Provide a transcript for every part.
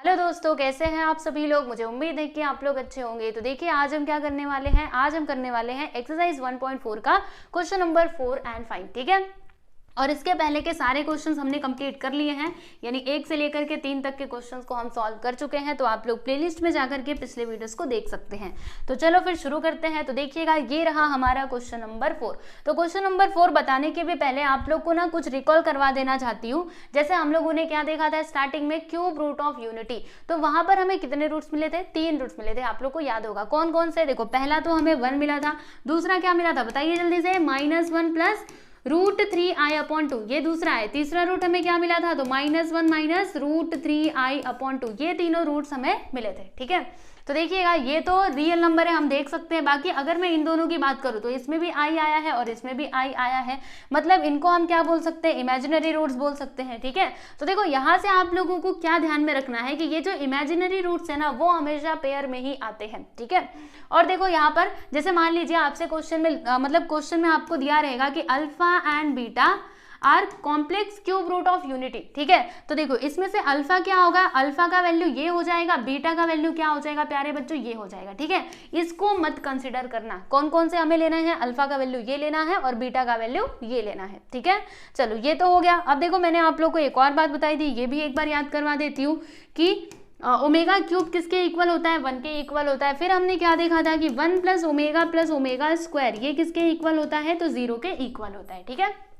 Hello दोस्तों, कैसे हैं आप सभी लोग। मुझे उम्मीद है कि आप लोग अच्छे होंगे। तो देखिए आज हम क्या करने वाले हैं, आज हम करने वाले हैं एक्सरसाइज 1.4 का क्वेश्चन नंबर 4 एंड 5। ठीक है, और इसके पहले के सारे क्वेश्चंस हमने कंप्लीट कर लिए हैं, यानी 1 से लेकर के 3 तक के क्वेश्चंस को हम सॉल्व कर चुके हैं। तो आप लोग प्लेलिस्ट में जाकर के पिछले वीडियोस को देख सकते हैं। तो चलो फिर शुरू करते हैं। तो देखिएगा, ये रहा हमारा क्वेश्चन नंबर 4। तो क्वेश्चन नंबर 4 बताने के भी पहले आप लोग को ना कुछ रिकॉल करवा देना चाहती हूँ। जैसे हम लोगों ने क्या देखा था स्टार्टिंग में, क्यूब रूट ऑफ यूनिटी। तो वहां पर हमें कितने रूट्स मिले थे, 3 रूट्स मिले थे। आप लोग को याद होगा कौन कौन से। देखो, पहला तो हमें 1 मिला था, दूसरा क्या मिला था बताइए जल्दी से, -1 प्लस √3i/2, ये दूसरा है। तीसरा रूट हमें क्या मिला था, तो -1 माइनस √3i/2, ये तीनों रूट्स हमें मिले थे। ठीक है, तो देखिएगा ये तो रियल नंबर है, हम देख सकते हैं। बाकी अगर मैं इन दोनों की बात करूं तो इसमें भी आई आया है और इसमें भी आई आया है, मतलब इनको हम क्या बोल सकते हैं, इमेजिनरी रूट्स बोल सकते हैं। ठीक है, तो देखो यहाँ से आप लोगों को क्या ध्यान में रखना है कि ये जो इमेजिनरी रूट्स है ना, वो हमेशा पेयर में ही आते हैं। ठीक है, और देखो यहाँ पर जैसे मान लीजिए आपसे क्वेश्चन में मतलब क्वेश्चन में आपको दिया रहेगा कि alpha and beta are complex cube root of unity. ठीक है, तो देखो इसमें से अल्फा क्या होगा, अल्फा का वैल्यू ये हो जाएगा, बीटा का वैल्यू क्या हो जाएगा प्यारे बच्चों, ये हो जाएगा। ठीक है, इसको मत कंसिडर करना। कौन कौन से हमें लेना है, अल्फा का वैल्यू ये लेना है और बीटा का वैल्यू ये लेना है। ठीक है, चलो ये तो हो गया। अब देखो मैंने आप लोग को एक और बात बताई थी, ये भी एक बार याद करवा देती हूँ कि ओमेगा क्यूब किसके इक्वल होता है, 1 के इक्वल होता है। फिर हमने क्या देखा था कि 1 प्लस ओमेगा स्क्वायर ये किसके इक्वल होता है, तो 0 के इक्वल होता है। ठीक है,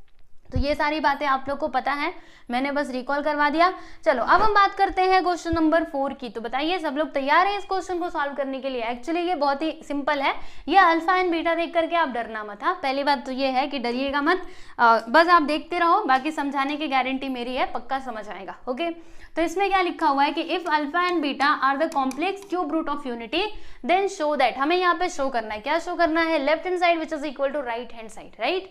तो ये सारी बातें आप लोग को पता है, मैंने बस रिकॉल करवा दिया। चलो अब हम बात करते हैं क्वेश्चन नंबर 4 की। तो बताइए सब लोग तैयार हैं इस क्वेश्चन को सॉल्व करने के लिए। एक्चुअली ये बहुत ही सिंपल है, ये अल्फा एंड बीटा देख करके आप डरना मत। हाँ, पहली बात तो ये है कि डरिएगा मत, बस आप देखते रहो, बाकी समझाने की गारंटी मेरी है, पक्का समझ आएगा। ओके, तो इसमें क्या लिखा हुआ है कि if alpha and beta are the complex cube root of unity then show that, हमें यहाँ पे शो करना है, क्या शो करना है, left hand side which is equal to right hand side. Right,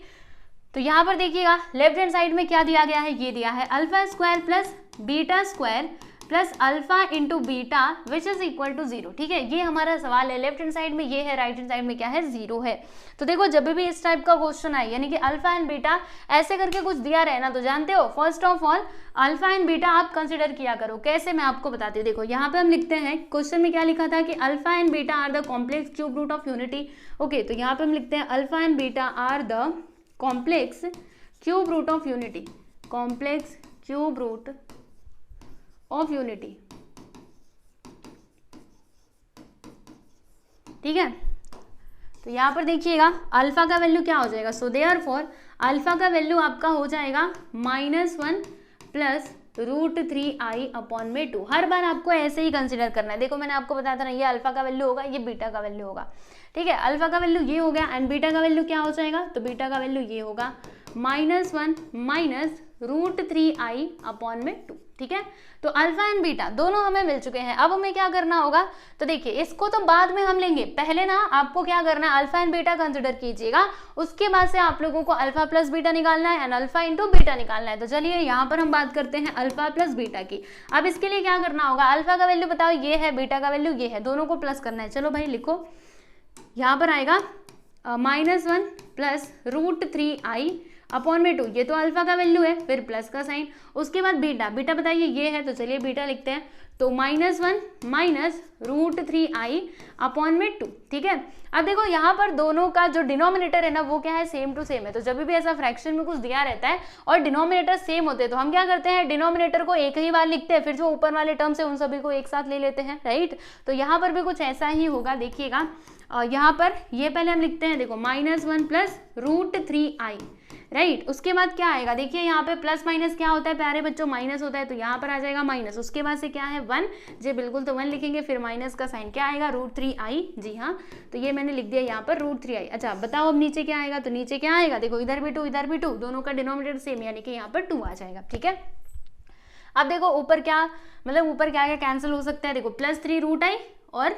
तो यहाँ पर देखिएगा लेफ्ट हैंड साइड में क्या दिया गया है, ये दिया है alpha square plus beta square plus alpha into beta which is equal to 0। ठीक है, ये हमारा सवाल है। लेफ्ट हैंड साइड में ये है, राइट हैंड साइड में क्या है, 0 है। तो देखो जब भी इस टाइप का क्वेश्चन आए, यानी कि अल्फा एंड बीटा ऐसे करके कुछ दिया रहे ना, तो जानते हो first of all alpha and beta आप कंसिडर किया करो। कैसे, मैं आपको बताती हूँ। देखो यहाँ पे हम लिखते हैं, क्वेश्चन में क्या लिखा था कि alpha and beta are the complex cube root of unity. Okay, तो यहाँ पे हम लिखते हैं alpha and beta are the complex cube root of unity, complex cube root of unity. ठीक है, तो यहां पर देखिएगा अल्फा का वैल्यू क्या हो जाएगा, सो देयरफॉर अल्फा का वैल्यू आपका हो जाएगा -1 प्लस √3i/2। हर बार आपको ऐसे ही कंसिडर करना है। देखो मैंने आपको बताया था ना, ये अल्फा का वैल्यू होगा, ये बीटा का वैल्यू होगा। ठीक है, अल्फा का वैल्यू ये हो गया एंड बीटा का वैल्यू क्या हो जाएगा, तो बीटा का वैल्यू ये होगा -1 माइनस √3i/2। ठीक है, तो अल्फा एंड बीटा दोनों हमें मिल चुके हैं। अब हमें क्या करना होगा, तो देखिए इसको तो बाद में हम लेंगे, पहले ना आपको क्या करना है, अल्फा एंड बीटा कंसिडर कीजिएगा, उसके बाद से आप लोगों को अल्फा प्लस बीटा निकालना है एंड अल्फा इंटू बीटा निकालना है। तो चलिए यहाँ पर हम बात करते हैं अल्फा प्लस बीटा की। अब इसके लिए क्या करना होगा, अल्फा का वैल्यू बताओ ये है, बीटा का वैल्यू ये है, दोनों को प्लस करना है। चलो भाई लिखो, यहाँ पर आएगा -1 प्लस √3i/2, ये तो अल्फा का वैल्यू है, फिर प्लस का साइन, उसके बाद बीटा, बीटा बताइए ये है, तो चलिए बीटा लिखते हैं, तो -1 माइनस √3i/2। ठीक है, अब देखो यहाँ पर दोनों का जो डिनोमिनेटर है ना, वो क्या है, सेम टू सेम है। तो जब भी ऐसा फ्रैक्शन में कुछ दिया रहता है और डिनोमिनेटर सेम होते हैं, तो हम क्या करते हैं, डिनोमिनेटर को एक ही बार लिखते हैं, फिर जो ऊपर वाले टर्म्स है उन सभी को एक साथ ले लेते हैं। राइट, तो यहाँ पर भी कुछ ऐसा ही होगा। देखिएगा यहाँ पर ये पहले हम लिखते हैं, देखो -1 प्लस √3i। राइट, उसके बाद क्या आएगा, देखिए यहाँ पे प्लस माइनस क्या होता है प्यारे बच्चों, माइनस होता है, तो यहाँ पर आ जाएगा माइनस, उसके बाद से क्या है 1, जी बिल्कुल, तो 1 लिखेंगे, फिर माइनस का साइन क्या आएगा, √3i। जी हाँ, तो ये मैंने लिख दिया यहाँ पर √3i। अच्छा बताओ अब नीचे क्या आएगा, तो नीचे क्या आएगा, देखो इधर भी 2 इधर भी 2, दोनों का डिनोमिनेटर सेम, यानी कि यहाँ पर 2 आ जाएगा। ठीक है, अब देखो ऊपर क्या, मतलब ऊपर क्या कैंसिल हो सकता है, देखो +3 और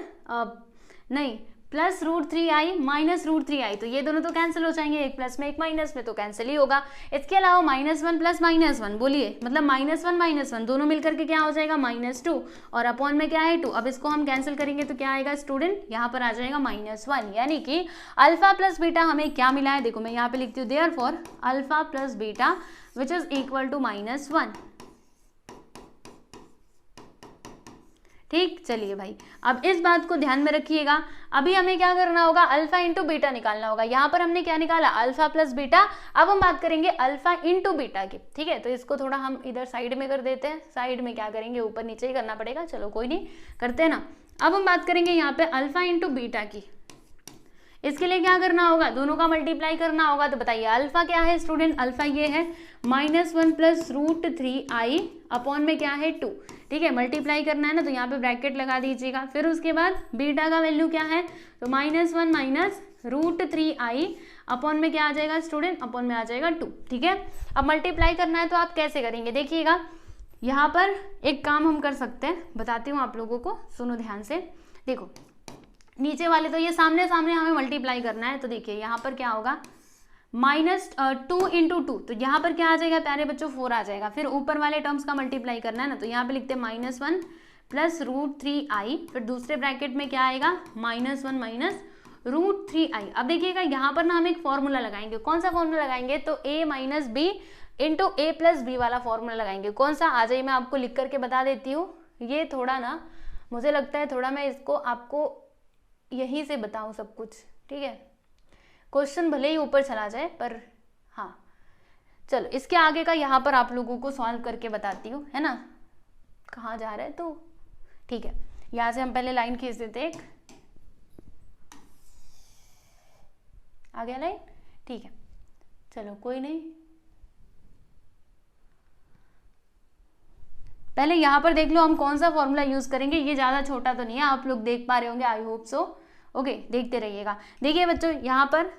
नहीं प्लस √3i माइनस √3i, तो ये दोनों तो कैंसिल हो जाएंगे, एक प्लस में एक माइनस में, तो कैंसिल ही होगा। इसके अलावा -1 प्लस -1 बोलिए, मतलब -1 दोनों मिलकर के क्या हो जाएगा, -2, और अपॉन में क्या है 2। अब इसको हम कैंसिल करेंगे तो क्या आएगा स्टूडेंट, यहाँ पर आ जाएगा -1, यानी कि अल्फा प्लस बीटा हमें क्या मिला है, देखो मैं यहाँ पे लिखती हूँ therefore alpha plus beta which is equal to -1। ठीक, चलिए भाई अब इस बात को ध्यान में रखिएगा। अभी हमें क्या करना होगा, अल्फा इंटू बीटा निकालना होगा। यहाँ पर हमने क्या निकाला, अल्फा प्लस बीटा। अब हम बात करेंगे अल्फा इंटू बीटा की, ठीक है। तो इसको थोड़ा हम इधर साइड में कर देते हैं, साइड में क्या करेंगे, ऊपर नीचे ही करना पड़ेगा, चलो कोई नहीं, करते हैं ना। अब हम बात करेंगे यहाँ पे अल्फा इंटू बीटा की। इसके लिए क्या करना होगा, दोनों का मल्टीप्लाई करना होगा। तो बताइए अल्फा क्या है स्टूडेंट, अल्फा ये है -1 प्लस √3i अपॉन में क्या है 2, ठीक है। मल्टीप्लाई करना है ना, तो यहाँ पे ब्रैकेट लगा दीजिएगा। फिर उसके बाद बीटा का वैल्यू क्या है, तो -1 माइनस √3i अपॉन में क्या आ जाएगा स्टूडेंट, अपॉन में आ जाएगा 2, ठीक है। अब मल्टीप्लाई करना है तो आप कैसे करेंगे, देखिएगा यहाँ पर एक काम हम कर सकते हैं, बताती हूँ आप लोगों को, सुनो ध्यान से। देखो नीचे वाले तो ये सामने सामने हमें मल्टीप्लाई करना है, तो देखिए यहाँ पर क्या होगा, -2 इंटू 2, तो यहाँ पर क्या आ जाएगा प्यारे बच्चों, 4 आ जाएगा। फिर ऊपर वाले टर्म्स का मल्टीप्लाई करना है ना, तो यहाँ पे लिखते हैं -1 प्लस √3i, फिर दूसरे ब्रैकेट में क्या आएगा, -1 माइनस √3i। अब देखिएगा यहाँ पर ना हम एक फॉर्मूला लगाएंगे। कौन सा फॉर्मूला लगाएंगे, तो a minus B into a plus B वाला फॉर्मूला लगाएंगे। कौन सा, आ जाइए मैं आपको लिख करके बता देती हूँ। ये थोड़ा ना मुझे लगता है थोड़ा मैं इसको आपको यहीं से बताऊँ सब कुछ, ठीक है। क्वेश्चन भले ही ऊपर चला जाए पर हाँ चलो इसके आगे का यहाँ पर आप लोगों को सॉल्व करके बताती हूँ, है ना। कहाँ जा रहा है, तो ठीक है यहाँ से हम पहले लाइन खींच देते एक, आ गया लाइन, ठीक है। चलो कोई नहीं, पहले यहाँ पर देख लो हम कौन सा फॉर्मूला यूज करेंगे। ये ज्यादा छोटा तो नहीं है, आप लोग देख पा रहे होंगे, आई होप सो। ओके देखते रहिएगा। देखिए बच्चों यहाँ पर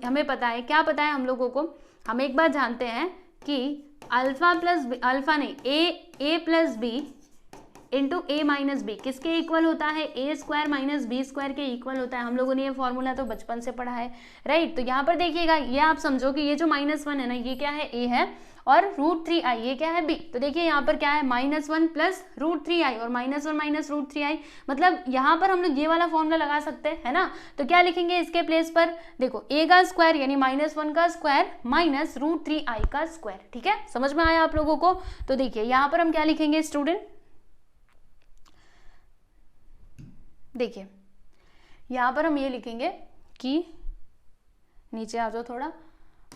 हमें पता है, क्या पता है हम लोगों को, हम एक बात जानते हैं कि a plus B into a minus B किसके इक्वल होता है, a square minus B square के इक्वल होता है। हम लोगों ने ये फॉर्मूला तो बचपन से पढ़ा है, राइट। तो यहाँ पर देखिएगा ये आप समझो कि ये जो -1 है ना, ये क्या है, a है, और √3i ये क्या है, b। तो देखिए यहाँ पर क्या है, -1 प्लस √3i और -1 माइनस √3i, मतलब यहाँ पर हम लोग ये वाला फॉर्मूला लगा सकते हैं, है ना। तो क्या लिखेंगे इसके प्लेस पर, देखो a का स्क्वायर यानी -1 का स्क्वायर माइनस √3i का स्क्वायर, ठीक है। समझ में आया आप लोगों को। तो देखिए यहाँ पर हम क्या लिखेंगे स्टूडेंट, देखिए यहाँ पर हम ये लिखेंगे कि नीचे आ जाओ थोड़ा,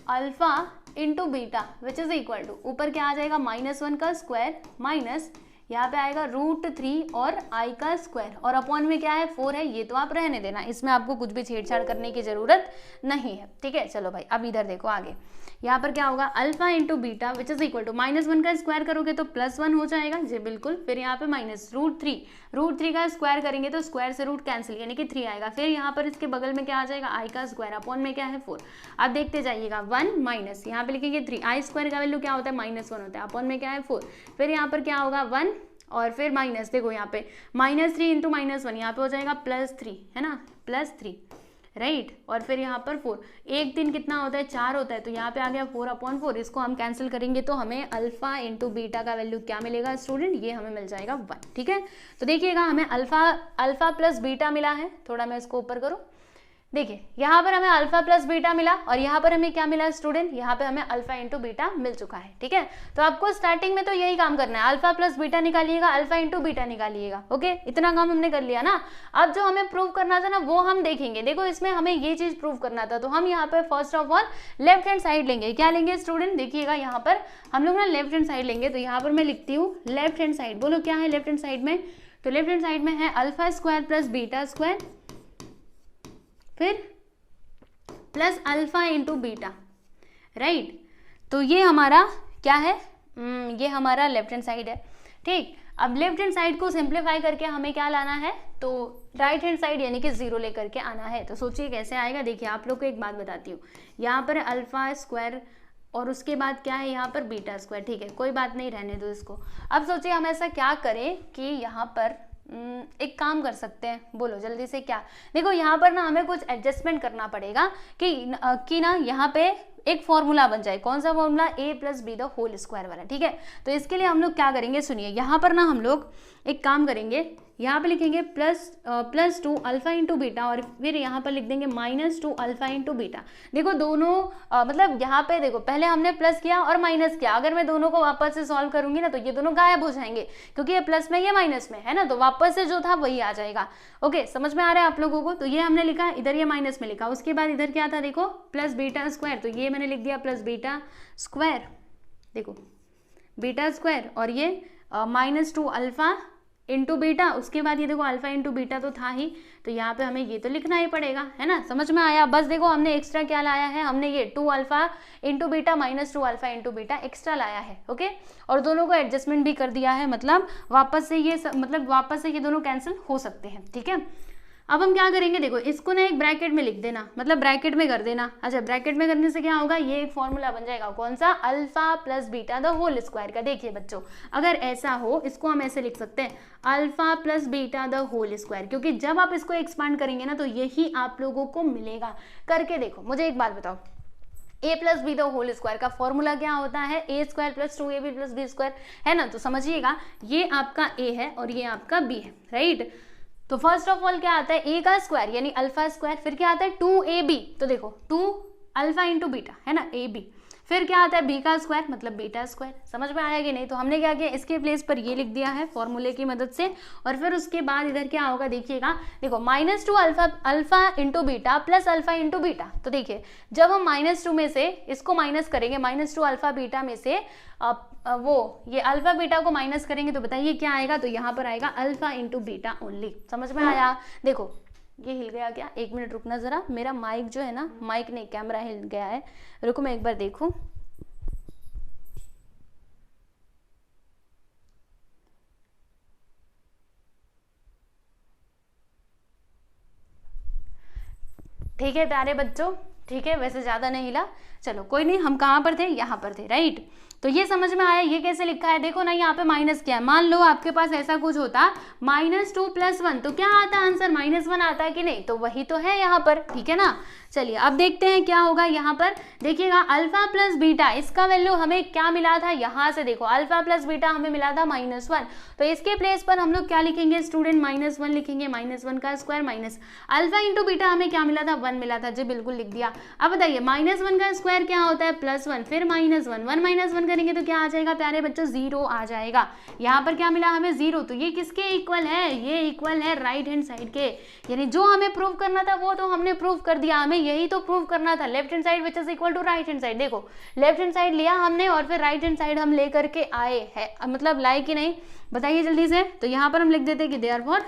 alpha into beta which is equal to, ऊपर क्या आ जाएगा, -1 का स्क्वायर माइनस यहाँ पे आएगा √3 और i का स्क्वायर, और अपॉन में क्या है 4 है। ये तो आप रहने देना, इसमें आपको कुछ भी छेड़छाड़ करने की जरूरत नहीं है, ठीक है। चलो भाई अब इधर देखो आगे, यहाँ पर क्या होगा, alpha into beta which is equal to, -1 का स्क्वायर करोगे तो +1 हो जाएगा जी बिल्कुल। फिर यहाँ पे माइनस √3 का स्क्वायर करेंगे तो स्क्वायर से रूट कैंसिल यानी कि 3 आएगा। फिर यहाँ पर इसके बगल में क्या आ जाएगा, i का स्क्वायर अपॉन में क्या है 4। अब देखते जाइएगा 1 माइनस यहाँ पे लिखेंगे 3, i स्क्वायर का वैल्यू क्या होता है, -1 होता है, अपॉन में क्या है 4। फिर यहाँ पर क्या होगा 1 और फिर माइनस, देखो यहाँ पे -3 इंटू -1 यहाँ पे हो जाएगा +3, है ना, +3, राइट। और फिर यहाँ पर 4, 1 3 कितना होता है, 4 होता है, तो यहाँ पे आ गया 4/4। इसको हम कैंसिल करेंगे तो हमें अल्फा इंटू बीटा का वैल्यू क्या मिलेगा स्टूडेंट, ये हमें मिल जाएगा 1, ठीक है। तो देखिएगा हमें अल्फा प्लस बीटा मिला है, थोड़ा मैं इसको ऊपर करूँ, देखिए यहाँ पर हमें अल्फा प्लस बीटा मिला, और यहाँ पर हमें क्या मिला स्टूडेंट, यहाँ पे हमें अल्फा इंटू बीटा मिल चुका है, ठीक है। तो आपको स्टार्टिंग में तो यही काम करना है, अल्फा प्लस बीटा निकालिएगा, अल्फा इंटू बीटा निकालिएगा, ओके। इतना काम हमने कर लिया ना। अब जो हमें प्रूव करना था ना वो हम देखेंगे। देखो इसमें हमें ये चीज प्रूव करना था, तो हम यहाँ पर first of all left hand side लेंगे। क्या लेंगे स्टूडेंट, देखिएगा यहाँ पर हम लोग ना लेफ्ट हैंड साइड लेंगे। तो यहाँ पर मैं लिखती हूँ लेफ्ट हैंड साइड, बोलो क्या है लेफ्ट हैंड साइड में, तो लेफ्ट हैंड साइड में है alpha square plus beta square, फिर plus alpha into beta, right. तो ये हमारा क्या है, ये हमारा लेफ्ट हैंड साइड है, ठीक। अब लेफ्ट हैंड साइड को सिंप्लीफाई करके हमें क्या लाना है, तो राइट हैंड साइड यानी कि 0 लेकर के आना है। तो सोचिए कैसे आएगा। देखिए आप लोग को एक बात बताती हूँ, यहाँ पर अल्फा स्क्वायर और उसके बाद क्या है यहाँ पर बीटा स्क्वायर, ठीक है, कोई बात नहीं, रहने दो इसको। अब सोचिए हम ऐसा क्या करें कि यहाँ पर एक काम कर सकते हैं, बोलो जल्दी से क्या। देखो यहाँ पर ना हमें कुछ एडजस्टमेंट करना पड़ेगा कि ना यहाँ पे एक फॉर्मूला बन जाए। कौन सा formula? a plus B the whole square वाला, ठीक है। तो इसके लिए हम लोग क्या करेंगे, सुनिए, यहाँ पर ना हम लोग एक काम करेंगे, यहाँ पे लिखेंगे प्लस 2 अल्फा इंटू बीटा, और फिर यहाँ पर लिख देंगे -2 अल्फा इंटू बीटा। देखो दोनों मतलब यहाँ पे देखो पहले हमने प्लस किया और माइनस किया, अगर मैं दोनों को वापस से सॉल्व करूंगी ना तो ये दोनों गायब हो जाएंगे, क्योंकि ये प्लस में ये माइनस में है ना, तो वापस से जो था वही आ जाएगा। ओके, समझ में आ रहा है आप लोगों को? तो ये हमने लिखा, इधर ये माइनस में लिखा, उसके बाद इधर क्या था देखो, प्लस बीटा स्क्वायर, तो ये मैंने लिख दिया प्लस बीटा स्क्वायर, देखो बीटा स्क्वायर, और ये -2 अल्फा इंटू बीटा, उसके बाद ये देखो अल्फा इंटू बीटा तो था ही, तो यहाँ पे हमें ये तो लिखना ही पड़ेगा, है ना। समझ में आया? बस देखो हमने एक्स्ट्रा क्या लाया है, हमने ये 2 alpha into beta -2 alpha into beta extra लाया है। ओके, और दोनों को एडजस्टमेंट भी कर दिया है, मतलब वापस से ये दोनों कैंसिल हो सकते हैं, ठीक है। अब हम क्या करेंगे, देखो इसको ना एक ब्रैकेट में लिख देना, मतलब ब्रैकेट में कर देना। अच्छा, ब्रैकेट में करने से क्या होगा, ये एक फॉर्मूला बन जाएगा, कौन सा? Alpha plus beta the whole square का। देखिए बच्चों, अगर ऐसा हो, इसको हम ऐसे लिख सकते हैं, alpha plus beta the whole square, क्योंकि जब आप इसको एक्सपांड करेंगे ना तो यही आप लोगों को मिलेगा। करके देखो, मुझे एक बात बताओ, a plus B the whole square का फॉर्मूला क्या होता है? a square plus 2ab plus B square, है ना। तो समझिएगा, ये आपका a है और ये आपका b है, राइट। तो फर्स्ट ऑफ ऑल क्या आता है, a का स्क्वायर यानी अल्फा स्क्वायर, फिर क्या आता है 2ab, तो देखो 2 अल्फा इंटू बीटा, है ना, ab, फिर क्या आता है b का स्क्वायर मतलब बीटा स्क्वायर। समझ में आया कि नहीं? तो हमने क्या किया, इसके प्लेस पर ये लिख दिया है फॉर्मूले की मदद से, और फिर उसके बाद इधर क्या होगा देखिएगा, देखो -2 alpha into beta plus alpha into beta. तो देखिए जब हम -2 में से इसको माइनस करेंगे, -2 अल्फा बीटा में से ये अल्फा बीटा को माइनस करेंगे, तो बताइए क्या आएगा, तो यहाँ पर आएगा अल्फा इंटू बीटा ओनली। समझ में आया? देखो ये हिल गया क्या, एक मिनट रुकना जरा, मेरा माइक जो है ना, माइक नहीं कैमरा हिल गया है, रुको मैं एक बार देखूं। ठीक है प्यारे बच्चों, ठीक है, वैसे ज्यादा नहीं हिला, चलो कोई नहीं। हम कहाँ पर थे? यहाँ पर थे, राइट। तो ये समझ में आया, ये कैसे लिखा है, देखो ना यहाँ पे माइनस किया है। मान लो आपके पास ऐसा कुछ होता -2 + 1, तो क्या आता आंसर? -1 आता है कि नहीं? तो वही तो है यहाँ पर, ठीक है ना। चलिए अब देखते हैं क्या होगा यहाँ पर। देखिएगा अल्फा प्लस बीटा, इसका वैल्यू हमें क्या मिला था, यहाँ से देखो अल्फा प्लस बीटा हमें मिला था -1, तो इसके प्लेस पर हम लोग क्या लिखेंगे स्टूडेंट? -1 लिखेंगे, -1 का square minus alpha into beta हमें क्या मिला था? 1 मिला था जी, बिल्कुल लिख दिया। अब बताइए -1 का स्क्वायर क्या होता है? +1, फिर -1, 1 - 1 करेंगे तो क्या आ जाएगा प्यारे बच्चों? 0 आ जाएगा। यहाँ पर क्या मिला हमें? 0। तो ये किसके इक्वल है? ये इक्वल है राइट हैंड साइड के, यानी जो हमें प्रूव करना था वो तो हमने प्रूव कर दिया, हमें यही तो प्रूव करना था, left hand side which is equal to right hand side. देखो लेफ्ट हैंड साइड लिया हमने और फिर राइट हैंड साइड हम लेकर के आए हैं, मतलब लाए कि नहीं बताइए जल्दी से। तो यहाँ पर हम लिख देते कि therefore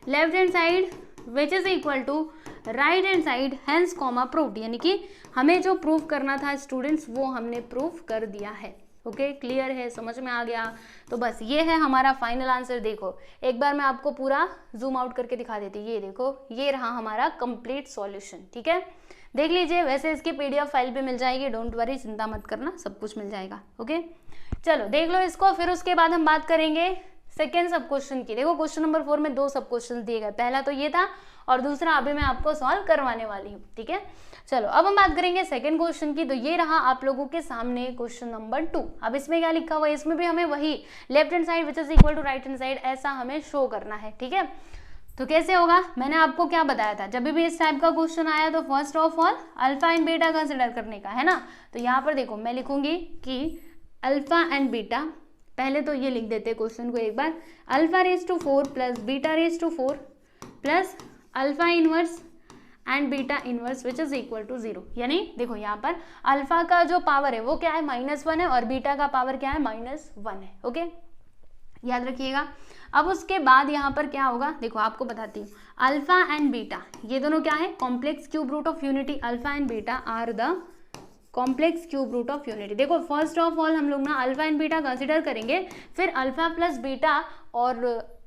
left hand side which is equal to right hand side hence comma proved, यानी कि हमें जो प्रूव करना था स्टूडेंट्स वो हमने प्रूव कर दिया है। ओके, क्लियर है, समझ में आ गया। तो बस ये है हमारा फाइनल आंसर। देखो एक बार मैं आपको पूरा जूम आउट करके दिखा देती, ये देखो ये रहा हमारा कंप्लीट सॉल्यूशन, ठीक है, देख लीजिए। वैसे इसकी पीडीएफ फाइल भी मिल जाएगी, डोंट वरी, चिंता मत करना, सब कुछ मिल जाएगा। ओके चलो देख लो इसको, फिर उसके बाद हम बात करेंगे सेकेंड सब क्वेश्चन की। देखो क्वेश्चन नंबर 4 में 2 सब क्वेश्चन दिए गए, पहला तो ये था और दूसरा अभी मैं आपको सॉल्व करवाने वाली हूँ, ठीक है। चलो अब हम बात करेंगे सेकंड क्वेश्चन की। तो ये रहा आप लोगों के सामने क्वेश्चन नंबर 2। अब इसमें क्या लिखा हुआ है, इसमें भी हमें वही left hand side which is equal to right hand side ऐसा हमें शो करना है, ठीक है। तो कैसे होगा, मैंने आपको क्या बताया था, जब भी इस टाइप का क्वेश्चन आया तो first of all alpha and beta consider करने का, है ना। तो यहाँ पर देखो मैं लिखूंगी कि अल्फा एंड बीटा, पहले तो ये लिख देते क्वेश्चन को एक बार, alpha raise to 4 plus beta raise to 4 plus alpha inverse and beta inverse which is equal to 0। यानी देखो यहाँ पर अल्फा का जो पावर है वो क्या है -1 है और बीटा का पावर क्या है -1 है। ओके याद रखिएगा। अब उसके बाद यहाँ पर क्या होगा, देखो आपको बताती हूँ, अल्फा एंड बीटा ये दोनों क्या है, complex cube root of unity. Alpha and beta are the complex cube root of unity. देखो फर्स्ट ऑफ ऑल हम लोग ना अल्फा एंड बीटा कंसिडर करेंगे, फिर अल्फा प्लस बीटा और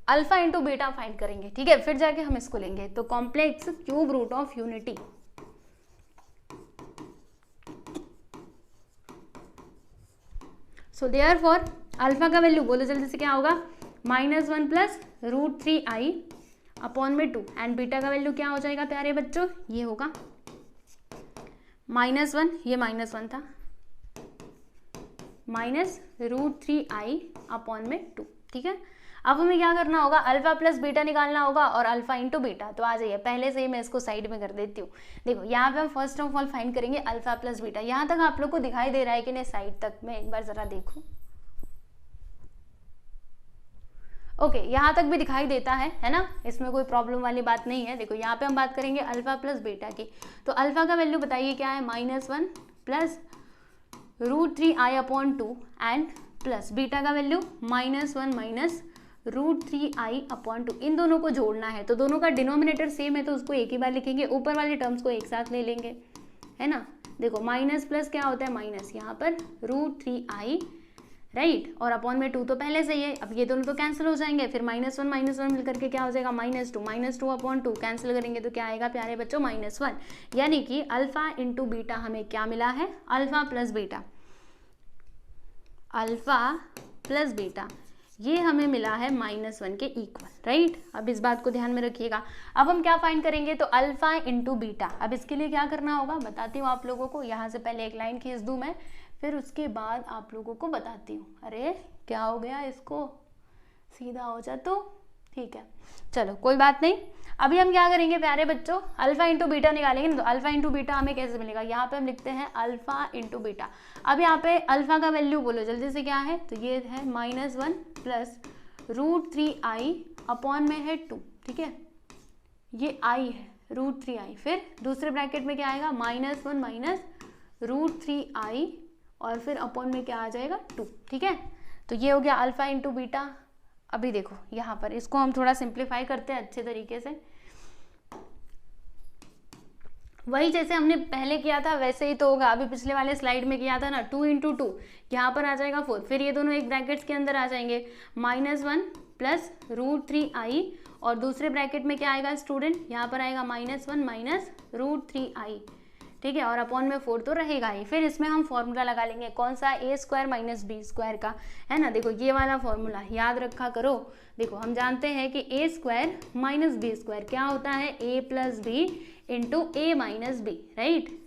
अल्फा इंटू बीटा फाइंड करेंगे, ठीक है, फिर जाके हम इसको लेंगे। तो complex cube root of unity, so therefore alpha का वैल्यू बोलो जल्दी से क्या होगा, -1 प्लस √3i अपॉन में 2 एंड बीटा का वैल्यू क्या हो जाएगा प्यारे बच्चों, ये होगा -1, ये -1 था, -√3i/2, ठीक है। अब हमें क्या करना होगा, अल्फा प्लस बीटा निकालना होगा और अल्फा इंटू बीटा। तो आ जाइए, पहले से ही मैं इसको साइड में कर देती हूँ। देखो यहाँ पे हम फर्स्ट ऑफ ऑल फाइंड करेंगे अल्फा प्लस बीटा। यहाँ तक आप लोग को दिखाई दे रहा है कि नहीं, साइड तक मैं एक बार जरा देखूँ। ओके, यहाँ तक भी दिखाई देता है ना, इसमें कोई प्रॉब्लम वाली बात नहीं है। देखो यहाँ पे हम बात करेंगे अल्फा प्लस बीटा की। तो अल्फा का वैल्यू बताइए क्या है, -1 plus √3i/2 and plus beta का वैल्यू -1 माइनस √3i/2। इन दोनों को जोड़ना है, तो दोनों का डिनोमिनेटर सेम है तो उसको एक ही बार लिखेंगे, ऊपर वाले टर्म्स को एक साथ ले लेंगे, है ना। देखो माइनस प्लस क्या होता है, माइनस, यहाँ पर √3i, राइट, और अपॉन में 2 तो पहले से ही है। अब ये दोनों तो कैंसिल हो जाएंगे, फिर -1 मिलकर के क्या हो जाएगा, -2 कैंसिल करेंगे तो क्या आएगा प्यारे बच्चों, -1। यानी कि अल्फा इंटू बीटा हमें क्या मिला है, alpha plus beta, alpha plus beta ये हमें मिला है -1 के इक्वल, राइट। अब इस बात को ध्यान में रखिएगा। अब हम क्या फाइंड करेंगे, तो अल्फा इंटू बीटा। अब इसके लिए क्या करना होगा बताती हूँ आप लोगों को। यहाँ से पहले एक लाइन खींच दूँ मैं, फिर उसके बाद आप लोगों को बताती हूँ। अरे क्या हो गया, इसको सीधा हो जा तो ठीक है, चलो कोई बात नहीं। अभी हम क्या करेंगे प्यारे बच्चों, अल्फा इंटू बीटा निकालेंगे ना। तो अल्फा इंटू बीटा हमें कैसे मिलेगा, यहाँ पे हम लिखते हैं अल्फा इंटू बीटा। अब यहाँ पे अल्फा का वैल्यू बोलो जल्दी से क्या है, तो ये है -1 प्लस √3i/2 में है 2, ठीक है, ये i है √3i, फिर दूसरे ब्रैकेट में क्या आएगा, -1 माइनस √3i और फिर अपॉन में क्या आ जाएगा 2, ठीक है। तो ये हो गया अल्फा इंटू बीटा। अभी देखो यहाँ पर इसको हम थोड़ा सिंप्लीफाई करते हैं अच्छे तरीके से। वही जैसे हमने पहले किया था वैसे ही तो होगा। अभी पिछले वाले स्लाइड में किया था ना, 2 × 2, यहाँ पर आ जाएगा 4, फिर ये दोनों एक ब्रैकेट्स के अंदर आ जाएंगे, -1 प्लस √3i और दूसरे ब्रैकेट में क्या आएगा स्टूडेंट, यहाँ पर आएगा -1 माइनस √3i, ठीक है, और अपॉन में 4 तो रहेगा ही। फिर इसमें हम फॉर्मूला लगा लेंगे, कौन सा, a² माइनस b² का, है ना। देखो ये वाला फॉर्मूला याद रखा करो। देखो हम जानते हैं कि a² माइनस b² क्या होता है, a plus B into a minus b, right.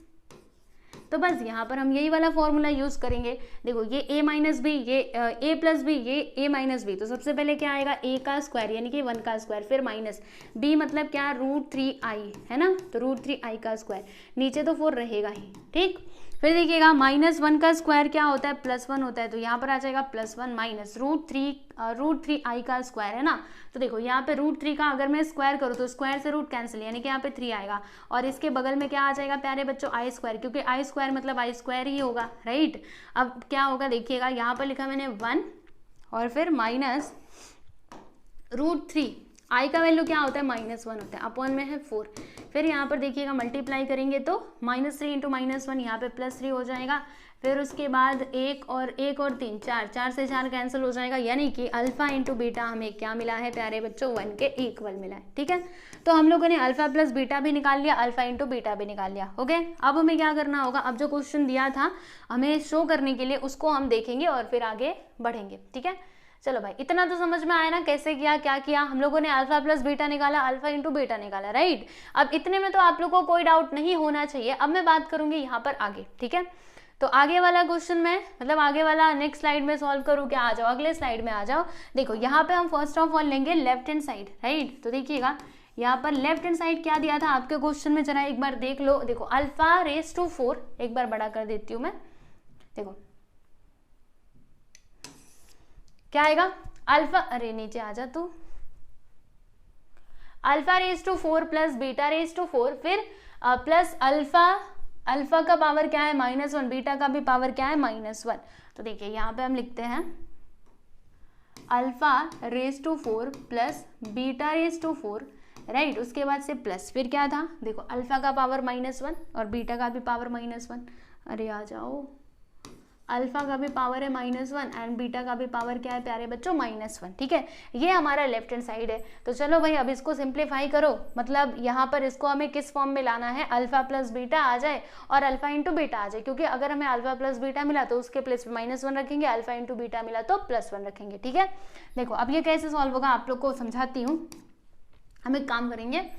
तो बस यहाँ पर हम यही वाला फॉर्मूला यूज करेंगे। देखो ये a माइनस बी, ये a प्लस बी, ये a माइनस बी, तो सबसे पहले क्या आएगा, a का स्क्वायर यानी कि 1 का स्क्वायर, फिर माइनस b मतलब क्या, √3i, है ना, तो √3i का स्क्वायर, नीचे तो 4 रहेगा ही, ठीक। फिर देखिएगा -1 का स्क्वायर क्या होता है, +1 होता है, तो यहाँ पर आ जाएगा +1 माइनस √3i का स्क्वायर, है ना। तो देखो यहाँ पे √3 का अगर मैं स्क्वायर करूँ तो स्क्वायर से रूट कैंसिल, यानी कि यहाँ पे 3 आएगा, और इसके बगल में क्या आ जाएगा प्यारे बच्चों, i², क्योंकि i² मतलब i² ही होगा, राइट। अब क्या होगा देखिएगा, यहाँ पर लिखा मैंने 1 और फिर माइनस √3, i का वैल्यू क्या होता है, -1 होता है, अपॉन में है 4। फिर यहाँ पर देखिएगा मल्टीप्लाई करेंगे तो -3 × -1, यहाँ पे +3 हो जाएगा। फिर उसके बाद 1 और 3 4 से 4 कैंसिल हो जाएगा, यानी कि अल्फा इंटू बीटा हमें क्या मिला है प्यारे बच्चों, 1 के इक्वल मिला है, ठीक है। तो हम लोगों ने अल्फा प्लस बीटा भी निकाल लिया, अल्फा इंटू बीटा भी निकाल लिया, ओके। अब हमें क्या करना होगा, अब जो क्वेश्चन दिया था हमें शो करने के लिए उसको हम देखेंगे और फिर आगे बढ़ेंगे, ठीक है। चलो भाई इतना तो समझ में आया ना, कैसे किया, क्या किया हम लोगों ने, अल्फा प्लस बीटा निकाला, अल्फा इंटू बीटा निकाला, राइट। अब इतने में तो आप लोगों को कोई डाउट नहीं होना चाहिए। अब मैं बात करूंगी यहाँ पर आगे, ठीक है। तो आगे वाला क्वेश्चन में, मतलब आगे वाला नेक्स्ट स्लाइड में सॉल्व करूँ क्या, आ जाओ अगले स्लाइड में आ जाओ। देखो यहाँ पे हम फर्स्ट ऑफ ऑल लेंगे लेफ्ट हैंड साइड, राइट। तो देखिएगा यहाँ पर लेफ्ट हैंड साइड क्या दिया था आपके क्वेश्चन में, जरा एक बार देख लो। देखो α⁴, एक बार बड़ा कर देती हूँ मैं, देखो क्या आएगा, अल्फा, अरे नीचे आ जा तू, α⁴ प्लस β⁴, फिर प्लस अल्फा का पावर क्या है, -1, बीटा का भी पावर क्या है, -1। तो देखिए यहाँ पे हम लिखते हैं α⁴ प्लस β⁴, राइट। उसके बाद से प्लस, फिर क्या था, देखो अल्फा का पावर -1 और बीटा का भी पावर -1, अरे आ जाओ, अल्फा का भी पावर है -1 एंड बीटा का भी पावर क्या है प्यारे बच्चों, -1, ठीक है। ये हमारा लेफ्ट हैंड साइड है। तो चलो भाई अब इसको सिंप्लीफाई करो, मतलब यहाँ पर इसको हमें किस फॉर्म में लाना है, अल्फा प्लस बीटा आ जाए और अल्फा इंटू बीटा आ जाए, क्योंकि अगर हमें अल्फा प्लस बीटा मिला तो उसके प्लेस पे -1 रखेंगे, अल्फा इंटू बीटा मिला तो +1 रखेंगे, ठीक है। देखो अब ये कैसे सॉल्व होगा आप लोग को समझाती हूँ। हम एक काम करेंगे,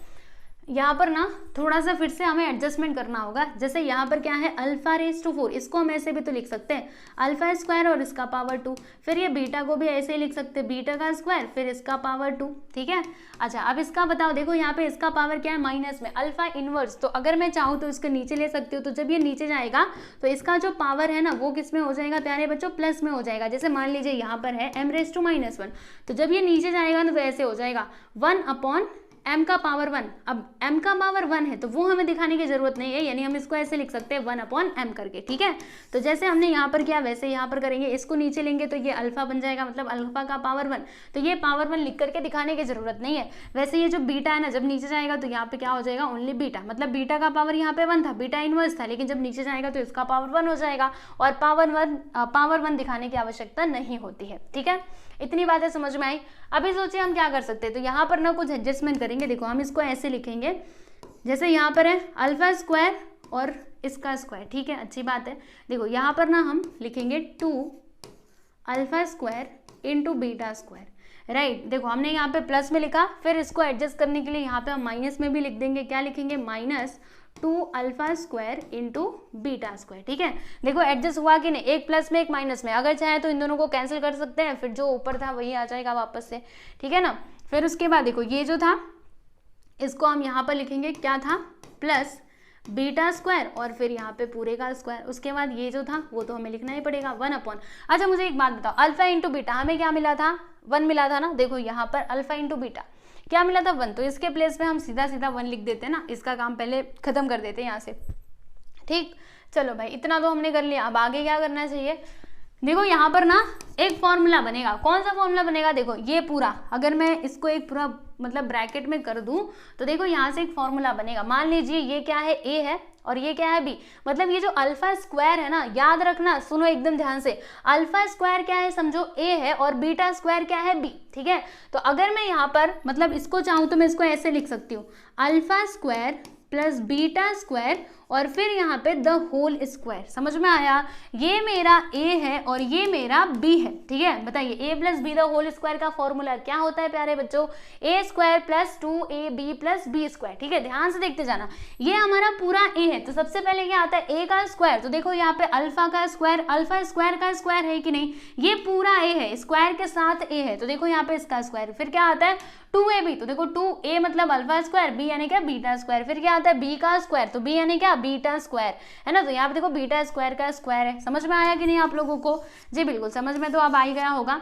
यहाँ पर ना थोड़ा सा फिर से हमें एडजस्टमेंट करना होगा। जैसे यहाँ पर क्या है अल्फा रेज टू 4, इसको हम ऐसे भी तो लिख सकते हैं अल्फा स्क्वायर और इसका पावर 2। फिर ये बीटा को भी ऐसे ही लिख सकते हैं बीटा का स्क्वायर फिर इसका पावर 2, ठीक है। अच्छा अब इसका बताओ, देखो यहाँ पे इसका पावर क्या है माइनस में अल्फा इनवर्स, तो अगर मैं चाहूँ तो इसके नीचे ले सकती हूँ। तो जब ये नीचे जाएगा तो इसका जो पावर है ना वो किस में हो जाएगा प्यारे बच्चों, प्लस में हो जाएगा। जैसे मान लीजिए यहाँ पर है m रेज टू -1, तो जब ये नीचे जाएगा ना तो ऐसे हो जाएगा 1 m का पावर 1। अब m का पावर 1 है तो वो हमें दिखाने की जरूरत नहीं है, यानी हम इसको ऐसे लिख सकते हैं 1/m करके, ठीक है। तो जैसे हमने यहाँ पर किया वैसे यहाँ पर करेंगे, इसको नीचे लेंगे तो ये अल्फा बन जाएगा, मतलब अल्फा का पावर 1। तो ये पावर 1 लिख करके दिखाने की जरूरत नहीं है। वैसे ये जो बीटा है ना जब नीचे जाएगा तो यहाँ पे क्या हो जाएगा ओनली बीटा, मतलब बीटा का पावर यहाँ पे 1 था, बीटा इनवर्स था, लेकिन जब नीचे जाएगा तो इसका पावर 1 हो जाएगा और पावर 1 दिखाने की आवश्यकता नहीं होती है, ठीक है। इतनी बातें समझ में आई। अभी सोचिए हम क्या कर सकते हैं, तो यहाँ पर ना कुछ एडजस्टमेंट करेंगे। देखो हम इसको ऐसे लिखेंगे, जैसे यहाँ पर है अल्फा स्क्वायर और इसका स्क्वायर, ठीक है, अच्छी बात है। देखो यहाँ पर ना हम लिखेंगे 2 alpha square into beta square, right. देखो हमने यहाँ पे प्लस में लिखा, फिर इसको एडजस्ट करने के लिए यहाँ पे हम माइनस में भी लिख देंगे। क्या लिखेंगे -2 alpha square into beta square, ठीक है। देखो एडजस्ट हुआ कि नहीं, एक प्लस में एक माइनस में, अगर चाहे तो इन दोनों को कैंसिल कर सकते हैं, फिर जो ऊपर था वही आ जाएगा वापस से, ठीक है ना। फिर उसके बाद देखो ये जो था इसको हम यहाँ पर लिखेंगे, क्या था प्लस बीटा स्क्वायर और फिर यहाँ पे पूरे का स्क्वायर। उसके बाद ये जो था वो तो हमें लिखना ही पड़ेगा 1/। अच्छा मुझे एक बात बताओ, अल्फा इंटू बीटा हमें क्या मिला था 1 मिला था ना। देखो यहाँ पर अल्फा इंटू बीटा क्या मिला था 1, तो इसके प्लेस पे हम सीधा सीधा 1 लिख देते हैं ना, इसका काम पहले खत्म कर देते हैं यहाँ से, ठीक। चलो भाई इतना तो हमने कर लिया, अब आगे क्या करना चाहिए। देखो यहाँ पर ना एक फॉर्मूला बनेगा। कौन सा फॉर्मूला बनेगा, देखो ये पूरा, अगर मैं इसको एक पूरा मतलब ब्रैकेट में कर दूं तो देखो यहाँ से एक फॉर्मूला बनेगा। मान लीजिए ये क्या है a है और ये क्या है b, मतलब ये जो अल्फा स्क्वायर है ना, याद रखना, सुनो एकदम ध्यान से, अल्फा स्क्वायर क्या है समझो a है और बीटा स्क्वायर क्या है b, ठीक है। तो अगर मैं यहाँ पर मतलब इसको चाहूँ तो मैं इसको ऐसे लिख सकती हूँ alpha square plus beta square और फिर यहाँ पे द होल स्क्वायर। समझ में आया, ये मेरा a है और ये मेरा b है, ठीक है। बताइए a plus B the whole square का फॉर्मूला क्या होता है प्यारे बच्चों, a square plus 2ab plus b square, ठीक है। ध्यान से देखते जाना, ये हमारा पूरा a है, तो सबसे पहले क्या आता है a का स्क्वायर। तो देखो यहाँ पे अल्फा का स्क्वायर, अल्फा स्क्वायर का स्क्वायर है कि नहीं, ये पूरा a है, स्क्वायर के साथ a है, तो देखो यहाँ पे इसका स्क्वायर। फिर क्या आता है 2ab, तो देखो 2a मतलब अल्फा स्क्वायर, b यानी क्या बीटा स्क्वायर। फिर क्या आता है b का स्क्वायर, तो b यानी क्या बीटा स्क्वायर, है ना। तो यहाँ पे देखो बीटा स्क्वायर का स्क्वायर है। समझ में आया कि नहीं आप लोगों को, जी बिल्कुल समझ में तो अब आ ही गया होगा,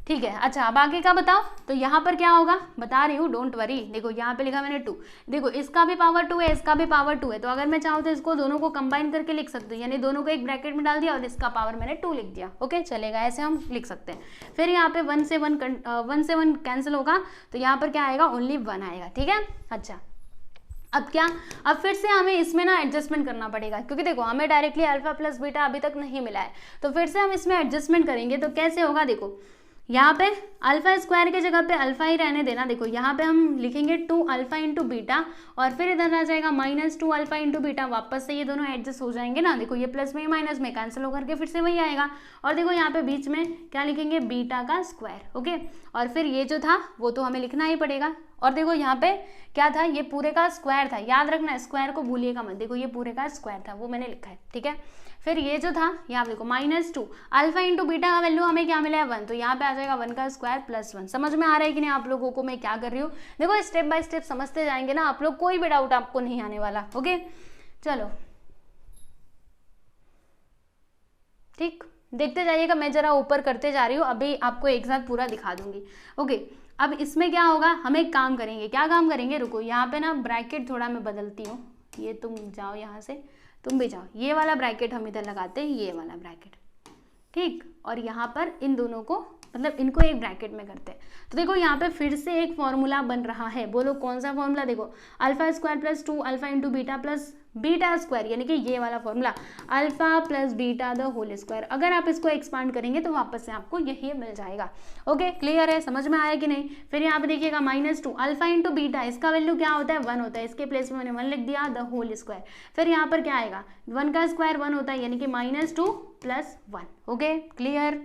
ठीक है। अच्छा अब आगे का बताओ, तो यहाँ पर क्या होगा बता रही हूँ, डोंट वरी। देखो यहाँ पे लिखा मैंने 2, देखो इसका भी पावर 2 है, इसका भी पावर 2 है, तो अगर मैं चाहूँ तो इसको दोनों को कंबाइन करके लिख सकती हूँ, यानी दोनों को एक ब्रैकेट में डाल दिया और इसका पावर मैंने 2 लिख दिया, ओके चलेगा, ऐसे हम लिख सकते हैं। फिर यहाँ पे 1 से 1 कैंसिल होगा, तो यहाँ पर क्या आएगा ओनली 1 आएगा, ठीक है। अच्छा अब क्या, अब फिर से हमें इसमें ना एडजस्टमेंट करना पड़ेगा, क्योंकि देखो हमें डायरेक्टली अल्फा प्लस बीटा अभी तक नहीं मिला है, तो फिर से हम इसमें एडजस्टमेंट करेंगे। तो कैसे होगा, देखो यहाँ पे अल्फा स्क्वायर की जगह पे अल्फा ही रहने देना। देखो यहाँ पे हम लिखेंगे 2 अल्फा इंटू बीटा और फिर इधर आ जाएगा -2 अल्फा इंटू बीटा, वापस से ये दोनों एडजस्ट हो जाएंगे ना। देखो ये प्लस में माइनस में कैंसिल होकर के फिर से वही आएगा। और देखो यहाँ पे बीच में क्या लिखेंगे बीटा का स्क्वायर, ओके। और फिर ये जो था वो तो हमें लिखना ही पड़ेगा। और देखो यहाँ पे क्या था, ये पूरे का स्क्वायर था, याद रखना स्क्वायर को भूलिएगा मत। देखो ये पूरे का स्क्वायर था, वो मैंने लिखा है, ठीक है। फिर ये जो था यहाँ देखो -2 अल्फा इंटू बीटा का वैल्यू हमें क्या मिला है 1, तो यहाँ पे आ जाएगा 1 का स्क्वायर प्लस 1। समझ में आ रहा है कि नहीं आप लोगों को मैं क्या कर रही हूँ। देखो स्टेप बाय स्टेप समझते जाएंगे ना आप लोग, कोई भी डाउट आपको नहीं आने वाला, ओके। चलो ठीक, देखते जाइएगा, मैं जरा ऊपर करते जा रही हूँ, अभी आपको एक साथ पूरा दिखा दूंगी, ओके। अब इसमें क्या होगा, हम एक काम करेंगे, क्या काम करेंगे, रुको यहाँ पे ना ब्रैकेट थोड़ा मैं बदलती हूँ, ये तुम जाओ यहाँ से, तुम भी जाओ, ये वाला ब्रैकेट हम इधर लगाते हैं, ये वाला ब्रैकेट, ठीक। और यहाँ पर इन दोनों को मतलब इनको एक ब्रैकेट में करते हैं। तो देखो यहाँ पे फिर से एक फॉर्मूला बन रहा है, बोलो कौन सा फॉर्मूला, देखो alpha square plus 2 alpha into beta plus beta square, यानी कि ये वाला formula alpha plus beta the whole square. अगर आप इसको एक्सपांड करेंगे तो वापस से आपको यही मिल जाएगा, ओके। क्लियर है, समझ में आया कि नहीं। फिर यहाँ पे देखिएगा -2 अल्फा इंटू बीटा, इसका वैल्यू क्या होता है 1 होता है, इसके प्लेस में मैंने 1 लिख दिया, द होल स्क्वायर। फिर यहाँ पर क्या आएगा 1 का स्क्वायर 1 होता है, यानी कि -2 + 1, ओके क्लियर।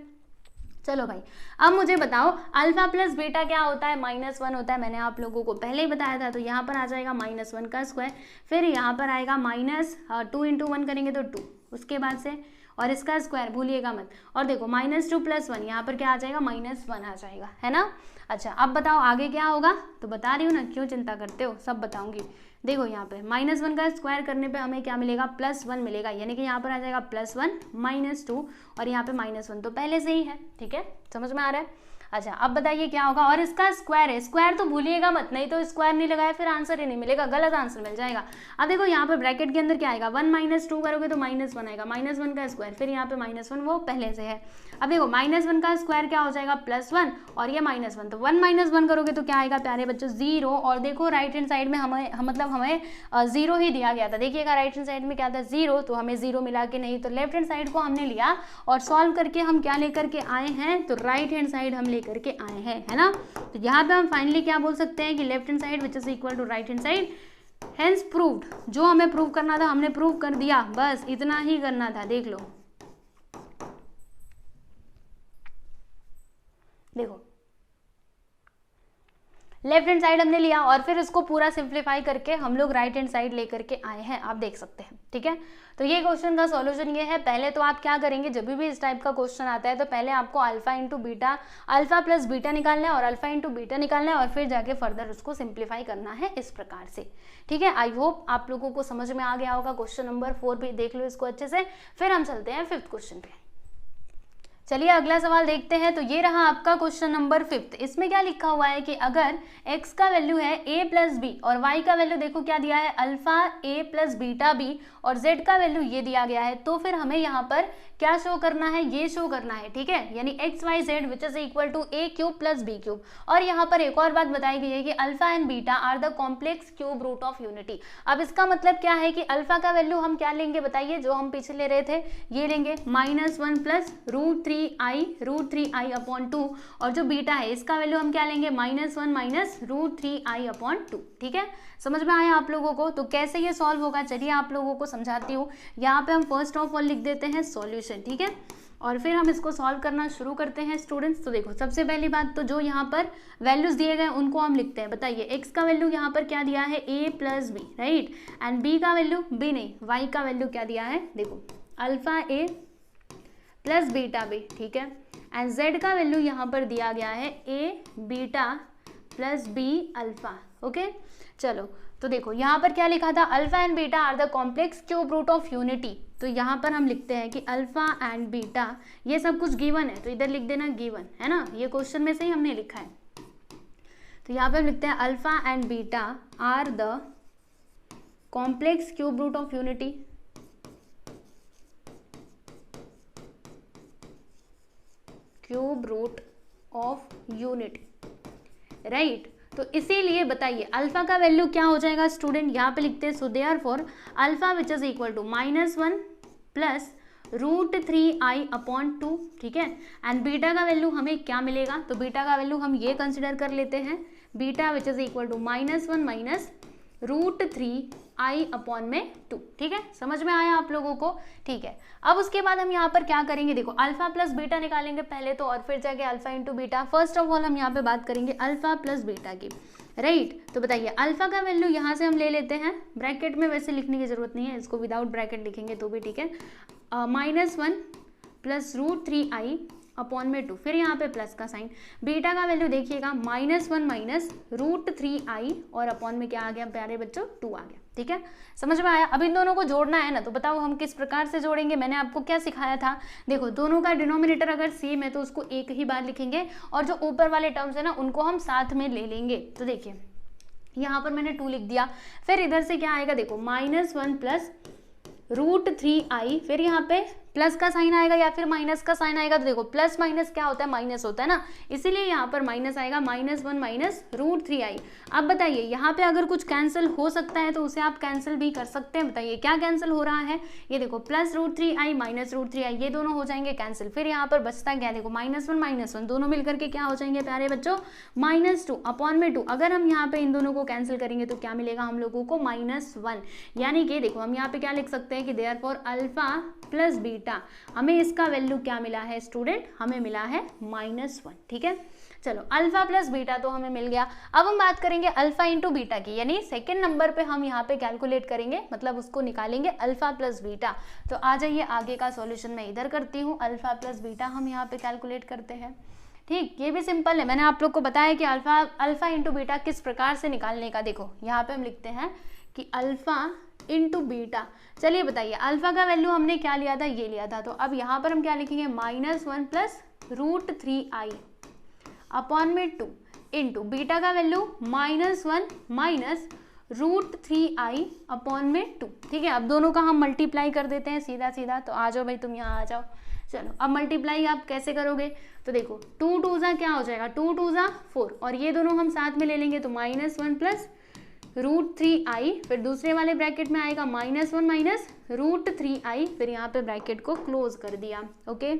चलो भाई, अब मुझे बताओ अल्फा प्लस बीटा क्या होता है, -1 होता है। मैंने आप लोगों को पहले ही बताया था। तो यहाँ पर आ जाएगा -1 का स्क्वायर, फिर यहाँ पर आएगा -2 × 1 करेंगे तो 2, उसके बाद से और इसका स्क्वायर भूलिएगा मत। और देखो -2 + 1 यहाँ पर क्या आ जाएगा, -1 आ जाएगा, है ना। अच्छा अब बताओ आगे क्या होगा, तो बता रही हूँ ना, क्यों चिंता करते हो, सब बताऊंगी। देखो यहाँ पे -1 का स्क्वायर करने पे हमें क्या मिलेगा, +1 मिलेगा, यानी कि यहाँ पर आ जाएगा +1 -2 और यहाँ पे -1 तो पहले से ही है, ठीक है, समझ में आ रहा है। अच्छा अब बताइए क्या होगा, और इसका स्क्वायर है, स्क्वायर तो भूलिएगा मत, नहीं तो स्क्वायर नहीं लगाया फिर आंसर ही नहीं मिलेगा, गलत आंसर मिल जाएगा। अब देखो यहाँ पर ब्रैकेट के अंदर क्या आएगा, 1 - 2 करोगे तो -1 आएगा, -1 का स्क्वायर, फिर यहाँ पे -1 वो पहले से है। अब देखो -1 का स्क्वायर क्या हो जाएगा, +1 और ये -1, तो 1 - 1 करोगे तो क्या आएगा प्यारे बच्चों, 0। और देखो राइट हैंड साइड में हमें 0 ही दिया गया था, देखिएगा राइट हैंड साइड में क्या था, 0, तो हमें 0 मिला के नहीं, तो लेफ्ट हैंड साइड को हमने लिया और सॉल्व करके हम क्या लेकर के आए हैं, तो राइट हैंड साइड हम लेकर के आए हैं, है ना। तो यहाँ पे हम फाइनली क्या बोल सकते हैं कि left hand side which is equal to right hand side, hence proved. जो हमें प्रूव करना था हमने प्रूव कर दिया, बस इतना ही करना था। देख लो, देखो लेफ्ट हैंड साइड हमने लिया और फिर इसको पूरा सिंप्लीफाई करके हम लोग राइट हैंड साइड लेकर के आए हैं, आप देख सकते हैं, ठीक है। तो ये क्वेश्चन का सॉल्यूशन ये है। पहले तो आप क्या करेंगे, जब भी इस टाइप का क्वेश्चन आता है तो पहले आपको alpha into beta, alpha plus beta निकालना है और अल्फा इंटू बीटा निकालना है और फिर जाके फर्दर उसको सिंप्लीफाई करना है इस प्रकार से, ठीक है। आई होप आप लोगों को समझ में आ गया होगा। क्वेश्चन नंबर 4 भी देख लो इसको अच्छे से, फिर हम चलते हैं 5th क्वेश्चन पे। चलिए अगला सवाल देखते हैं। तो ये रहा आपका क्वेश्चन नंबर 5th। इसमें क्या लिखा हुआ है कि अगर x का वैल्यू है a प्लस बी और y का वैल्यू देखो क्या दिया है, alpha a plus beta b और z का वैल्यू ये दिया गया है, तो फिर हमें यहाँ पर क्या शो करना है, ये शो करना है, ठीक है, यानी X Y Z which is equal to a cube plus b cube. और यहाँ पर एक और बात बताई गई है कि alpha and beta are the complex cube root of unity. अब इसका मतलब क्या है कि अल्फा का वैल्यू हम क्या लेंगे बताइए, जो हम पीछे ले रहे थे ये लेंगे, -1 प्लस √3i अपॉन 2, और जो बीटा है इसका वैल्यू हम क्या लेंगे, -1 माइनस √3i अपॉन 2, ठीक है। समझ में आया आप लोगों को। तो कैसे ये सॉल्व होगा चलिए आप लोगों को समझाती हूँ। यहाँ पे हम फर्स्ट ऑफ ऑल लिख देते हैं सॉल्यूशन, ठीक है, और फिर हम इसको सॉल्व करना शुरू करते हैं स्टूडेंट्स। तो देखो सबसे पहली बात तो जो यहाँ पर वैल्यूज दिए गए उनको हम लिखते हैं। बताइए एक्स का वैल्यू यहाँ पर क्या दिया है, a plus b, right, and b का वैल्यू b नहीं, y का वैल्यू क्या दिया है, देखो alpha a plus beta B, ठीक है, एंड z का वैल्यू यहाँ पर दिया गया है a beta plus b alpha, okay. चलो तो देखो यहाँ पर क्या लिखा था, alpha and beta are the complex cube root of unity. तो यहाँ पर हम लिखते हैं कि अल्फा एंड बीटा ये सब कुछ गिवन है, तो इधर लिख देना गिवन, है ना, ये क्वेश्चन में से ही हमने लिखा है। तो यहाँ पे हम लिखते हैं alpha and beta are the complex cube root of unity, cube root of unity, right. तो इसीलिए बताइए अल्फा का वैल्यू क्या हो जाएगा स्टूडेंट, यहाँ पे लिखते हैं so therefore alpha which is equal to -1 plus √3i upon 2, ठीक है, एंड बीटा का वैल्यू हमें क्या मिलेगा, तो बीटा का वैल्यू हम ये कंसिडर कर लेते हैं, beta which is equal to -1 minus √3i upon में 2, ठीक है। समझ में आया आप लोगों को, ठीक है। अब उसके बाद हम यहाँ पर क्या करेंगे, देखो अल्फा प्लस बीटा निकालेंगे पहले तो, और फिर जाके alpha into beta. First of all हम यहाँ पे बात करेंगे अल्फा प्लस बीटा की, राइट। तो बताइए अल्फा का वैल्यू यहाँ से हम ले लेते हैं, ब्रैकेट में वैसे लिखने की जरूरत नहीं है, इसको विदाउट ब्रैकेट लिखेंगे तो भी ठीक है, -1 प्लस √3i अपॉन में 2, फिर यहाँ पे प्लस का साइन। बीटा का वैल्यू देखिएगा -1 माइनस √3i और अपॉन में क्या आ गया प्यारे बच्चों, 2 आ गया, ठीक है। समझ में आया। अब इन दोनों को जोड़ना है ना, तो बताओ हम किस प्रकार से जोड़ेंगे। मैंने आपको क्या सिखाया था, देखो दोनों का डिनोमिनेटर अगर सेम है तो उसको एक ही बार लिखेंगे और जो ऊपर वाले टर्म्स है ना उनको हम साथ में ले लेंगे। तो देखिए यहाँ पर मैंने 2 लिख दिया, फिर इधर से क्या आएगा, देखो -1 प्लस √3i, फिर यहाँ पे प्लस का साइन आएगा या फिर माइनस का साइन आएगा। तो देखो प्लस माइनस क्या होता है, माइनस होता है ना, इसीलिए यहाँ पर माइनस आएगा, -1 माइनस √3i। अब बताइए यहाँ पे अगर कुछ कैंसिल हो सकता है तो उसे आप कैंसिल भी कर सकते हैं। बताइए क्या कैंसिल हो रहा है, ये देखो प्लस √3i माइनस √3i, ये दोनों हो जाएंगे कैंसिल। फिर यहाँ पर बचता क्या, देखो -1 दोनों मिलकर के क्या हो जाएंगे प्यारे बच्चों, -2 अपॉन में 2। अगर हम यहाँ पे इन दोनों को कैंसिल करेंगे तो क्या मिलेगा हम लोगों को, -1, यानी कि देखो हम यहाँ पे क्या लिख सकते हैं कि therefore alpha plus beta beta, हमें इसका वैल्यू क्या मिला है स्टूडेंट, हमें मिला है -1, ठीक है। चलो अल्फा प्लस बीटा तो हमें मिल गया। अब हम बात करेंगे अल्फा इंटू बीटा की, यानी सेकेंड नंबर पे हम यहाँ पे कैलकुलेट करेंगे, मतलब उसको निकालेंगे अल्फा प्लस बीटा। तो आ जाइए आगे का सॉल्यूशन मैं इधर करती हूँ, अल्फा प्लस बीटा हम यहाँ पे कैलकुलेट करते हैं। ठीक, ये भी सिंपल है, मैंने आप लोग को बताया कि अल्फा इंटू बीटा किस प्रकार से निकालने का। देखो यहाँ पे हम लिखते हैं कि अल्फा इंटू बीटा। चलिए बताइए, अल्फा का वैल्यू हमने क्या लिया था, ये लिया था, तो अब यहाँ पर हम क्या लिखेंगे, -1 प्लस √3i अपॉन में 2 इंटू बीटा का वैल्यू -1 माइनस √3i अपॉन में 2, ठीक है। अब दोनों का हम मल्टीप्लाई कर देते हैं सीधा सीधा। तो आ जाओ भाई तुम यहाँ आ जाओ। चलो अब मल्टीप्लाई आप कैसे करोगे, तो देखो 2 2 ज़ा क्या हो जाएगा, 2 2 ज़ा 4, और ये दोनों हम साथ में ले लेंगे तो -1 प्लस √3i, फिर दूसरे वाले ब्रैकेट में आएगा -1 माइनस √3i, फिर यहाँ पे ब्रैकेट को क्लोज कर दिया। ओके,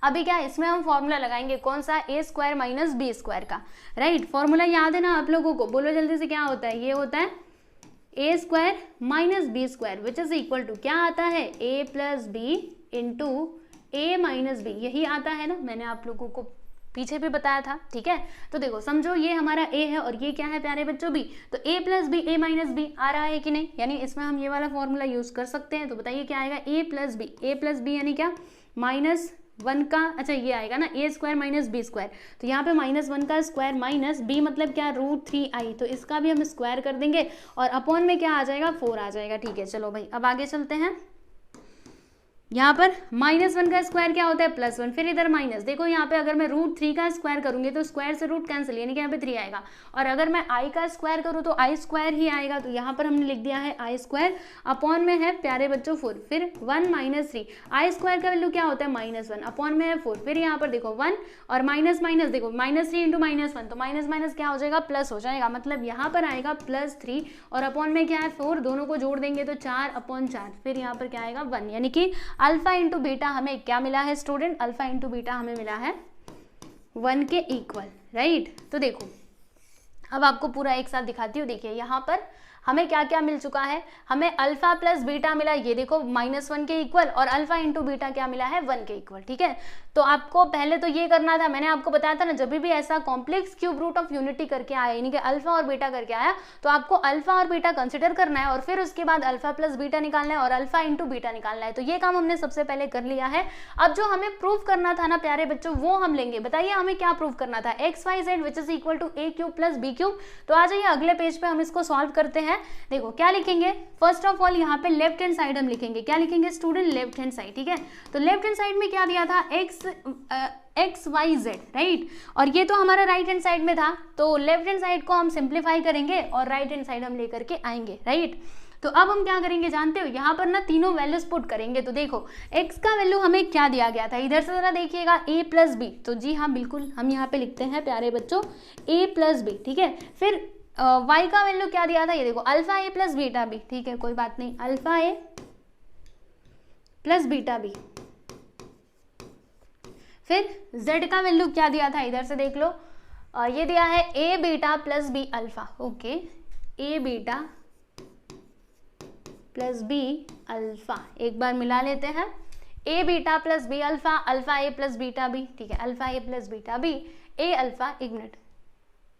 अभी क्या इसमें हम फॉर्मूला लगाएंगे, कौन सा, a² माइनस b² का, राइट। फॉर्मूला याद है ना आप लोगों को, बोलो जल्दी से, क्या होता है, ये होता है a² minus b², which is equal to क्या आता है, a plus B into a minus b, यही आता है ना, मैंने आप लोगों को पीछे भी बताया था, ठीक है। तो देखो समझो ये हमारा a है और ये क्या है प्यारे बच्चों, b, तो a plus B, a minus B आ रहा है कि नहीं, यानी इसमें हम ये वाला फॉर्मूला यूज कर सकते हैं। तो बताइए क्या आएगा, a प्लस बी यानी क्या, -1 का, अच्छा ये आएगा ना a² माइनस b², तो यहाँ पे -1 का स्क्वायर माइनस b मतलब क्या, √3i, तो इसका भी हम स्क्वायर कर देंगे और अपॉन में क्या आ जाएगा, 4 आ जाएगा, ठीक है। चलो भाई अब आगे चलते हैं। यहाँ पर -1 का स्क्वायर क्या होता है, +1, फिर इधर माइनस, देखो यहाँ पे अगर मैं √3 का स्क्वायर करूंगी तो स्क्वायर से रूट कैंसिल, यानी कि यहाँ पे 3 आएगा, और अगर मैं i का स्क्वायर करूँ तो i² ही आएगा, तो यहाँ पर हमने लिख दिया है i² अपॉन में है प्यारे बच्चों 4, फिर 1 माइनस 3, i² का वैल्यू क्या होता है -1, अपॉन में है 4, फिर यहाँ पर देखो 1 और माइनस माइनस, देखो -3 इंटू -1, तो माइनस माइनस क्या हो जाएगा, प्लस हो जाएगा, मतलब यहाँ पर आएगा +3 और अपॉन में क्या है 4, दोनों को जोड़ देंगे तो 4/4, फिर यहाँ पर क्या आएगा 1, यानी कि अल्फा इंटू बीटा हमें क्या मिला है स्टूडेंट, अल्फा इंटू बीटा हमें मिला है 1 के इक्वल, राइट। तो देखो अब आपको पूरा एक साथ दिखाती हूँ, देखिए यहाँ पर हमें क्या क्या मिल चुका है, हमें अल्फा प्लस बीटा मिला, ये देखो -1 के इक्वल, और अल्फा इंटू बीटा क्या मिला है, 1 के इक्वल, ठीक है। तो आपको पहले तो ये करना था, मैंने आपको बताया था ना, जब भी ऐसा complex cube root of unity करके आया, यानी कि अल्फा और बीटा करके आया, तो आपको अल्फा और बीटा कंसिडर करना है और फिर उसके बाद अल्फा प्लस बीटा निकालना है और अल्फा इंटू बीटा निकालना है। तो ये काम हमने सबसे पहले कर लिया है। अब जो हमें प्रूव करना था ना प्यारे बच्चों, वो हम लेंगे। बताइए हमें क्या प्रूव करना था, XYZ which is equal to a³ plus b³। तो आ जाइए अगले पेज पे हम इसको सॉल्व करते हैं। देखो क्या लिखेंगे, फर्स्ट ऑफ ऑल यहाँ पे लेफ्ट हैंड साइड हम लिखेंगे, क्या लिखेंगे स्टूडेंट, लेफ्ट हैंड साइड, ठीक है। तो लेफ्ट हैंड साइड में क्या दिया था, XYZ, राइट, और ये तो हमारा राइट हैंड साइड में था, तो लेफ्ट हैंड साइड को हम सिंप्लीफाई करेंगे और राइट हैंड साइड हम लेकर के आएंगे, राइट। तो अब हम क्या करेंगे जानते हो, यहाँ पर ना तीनों वैल्यूज पुट करेंगे। तो देखो x का वैल्यू हमें क्या दिया गया था, इधर से जरा देखिएगा a प्लस बी, तो जी हाँ बिल्कुल हम यहाँ पे लिखते हैं प्यारे बच्चों a प्लस बी, ठीक है। फिर y का वैल्यू क्या दिया था, ये देखो alpha a plus beta B, ठीक है कोई बात नहीं, alpha a plus beta b. फिर z का वैल्यू क्या दिया था, इधर से देख लो, ये दिया है a beta plus B alpha, okay, a beta plus B alpha, एक बार मिला लेते हैं, a beta plus B alpha, alpha a plus beta B, ठीक है, alpha a plus beta B, a alpha, एक minute,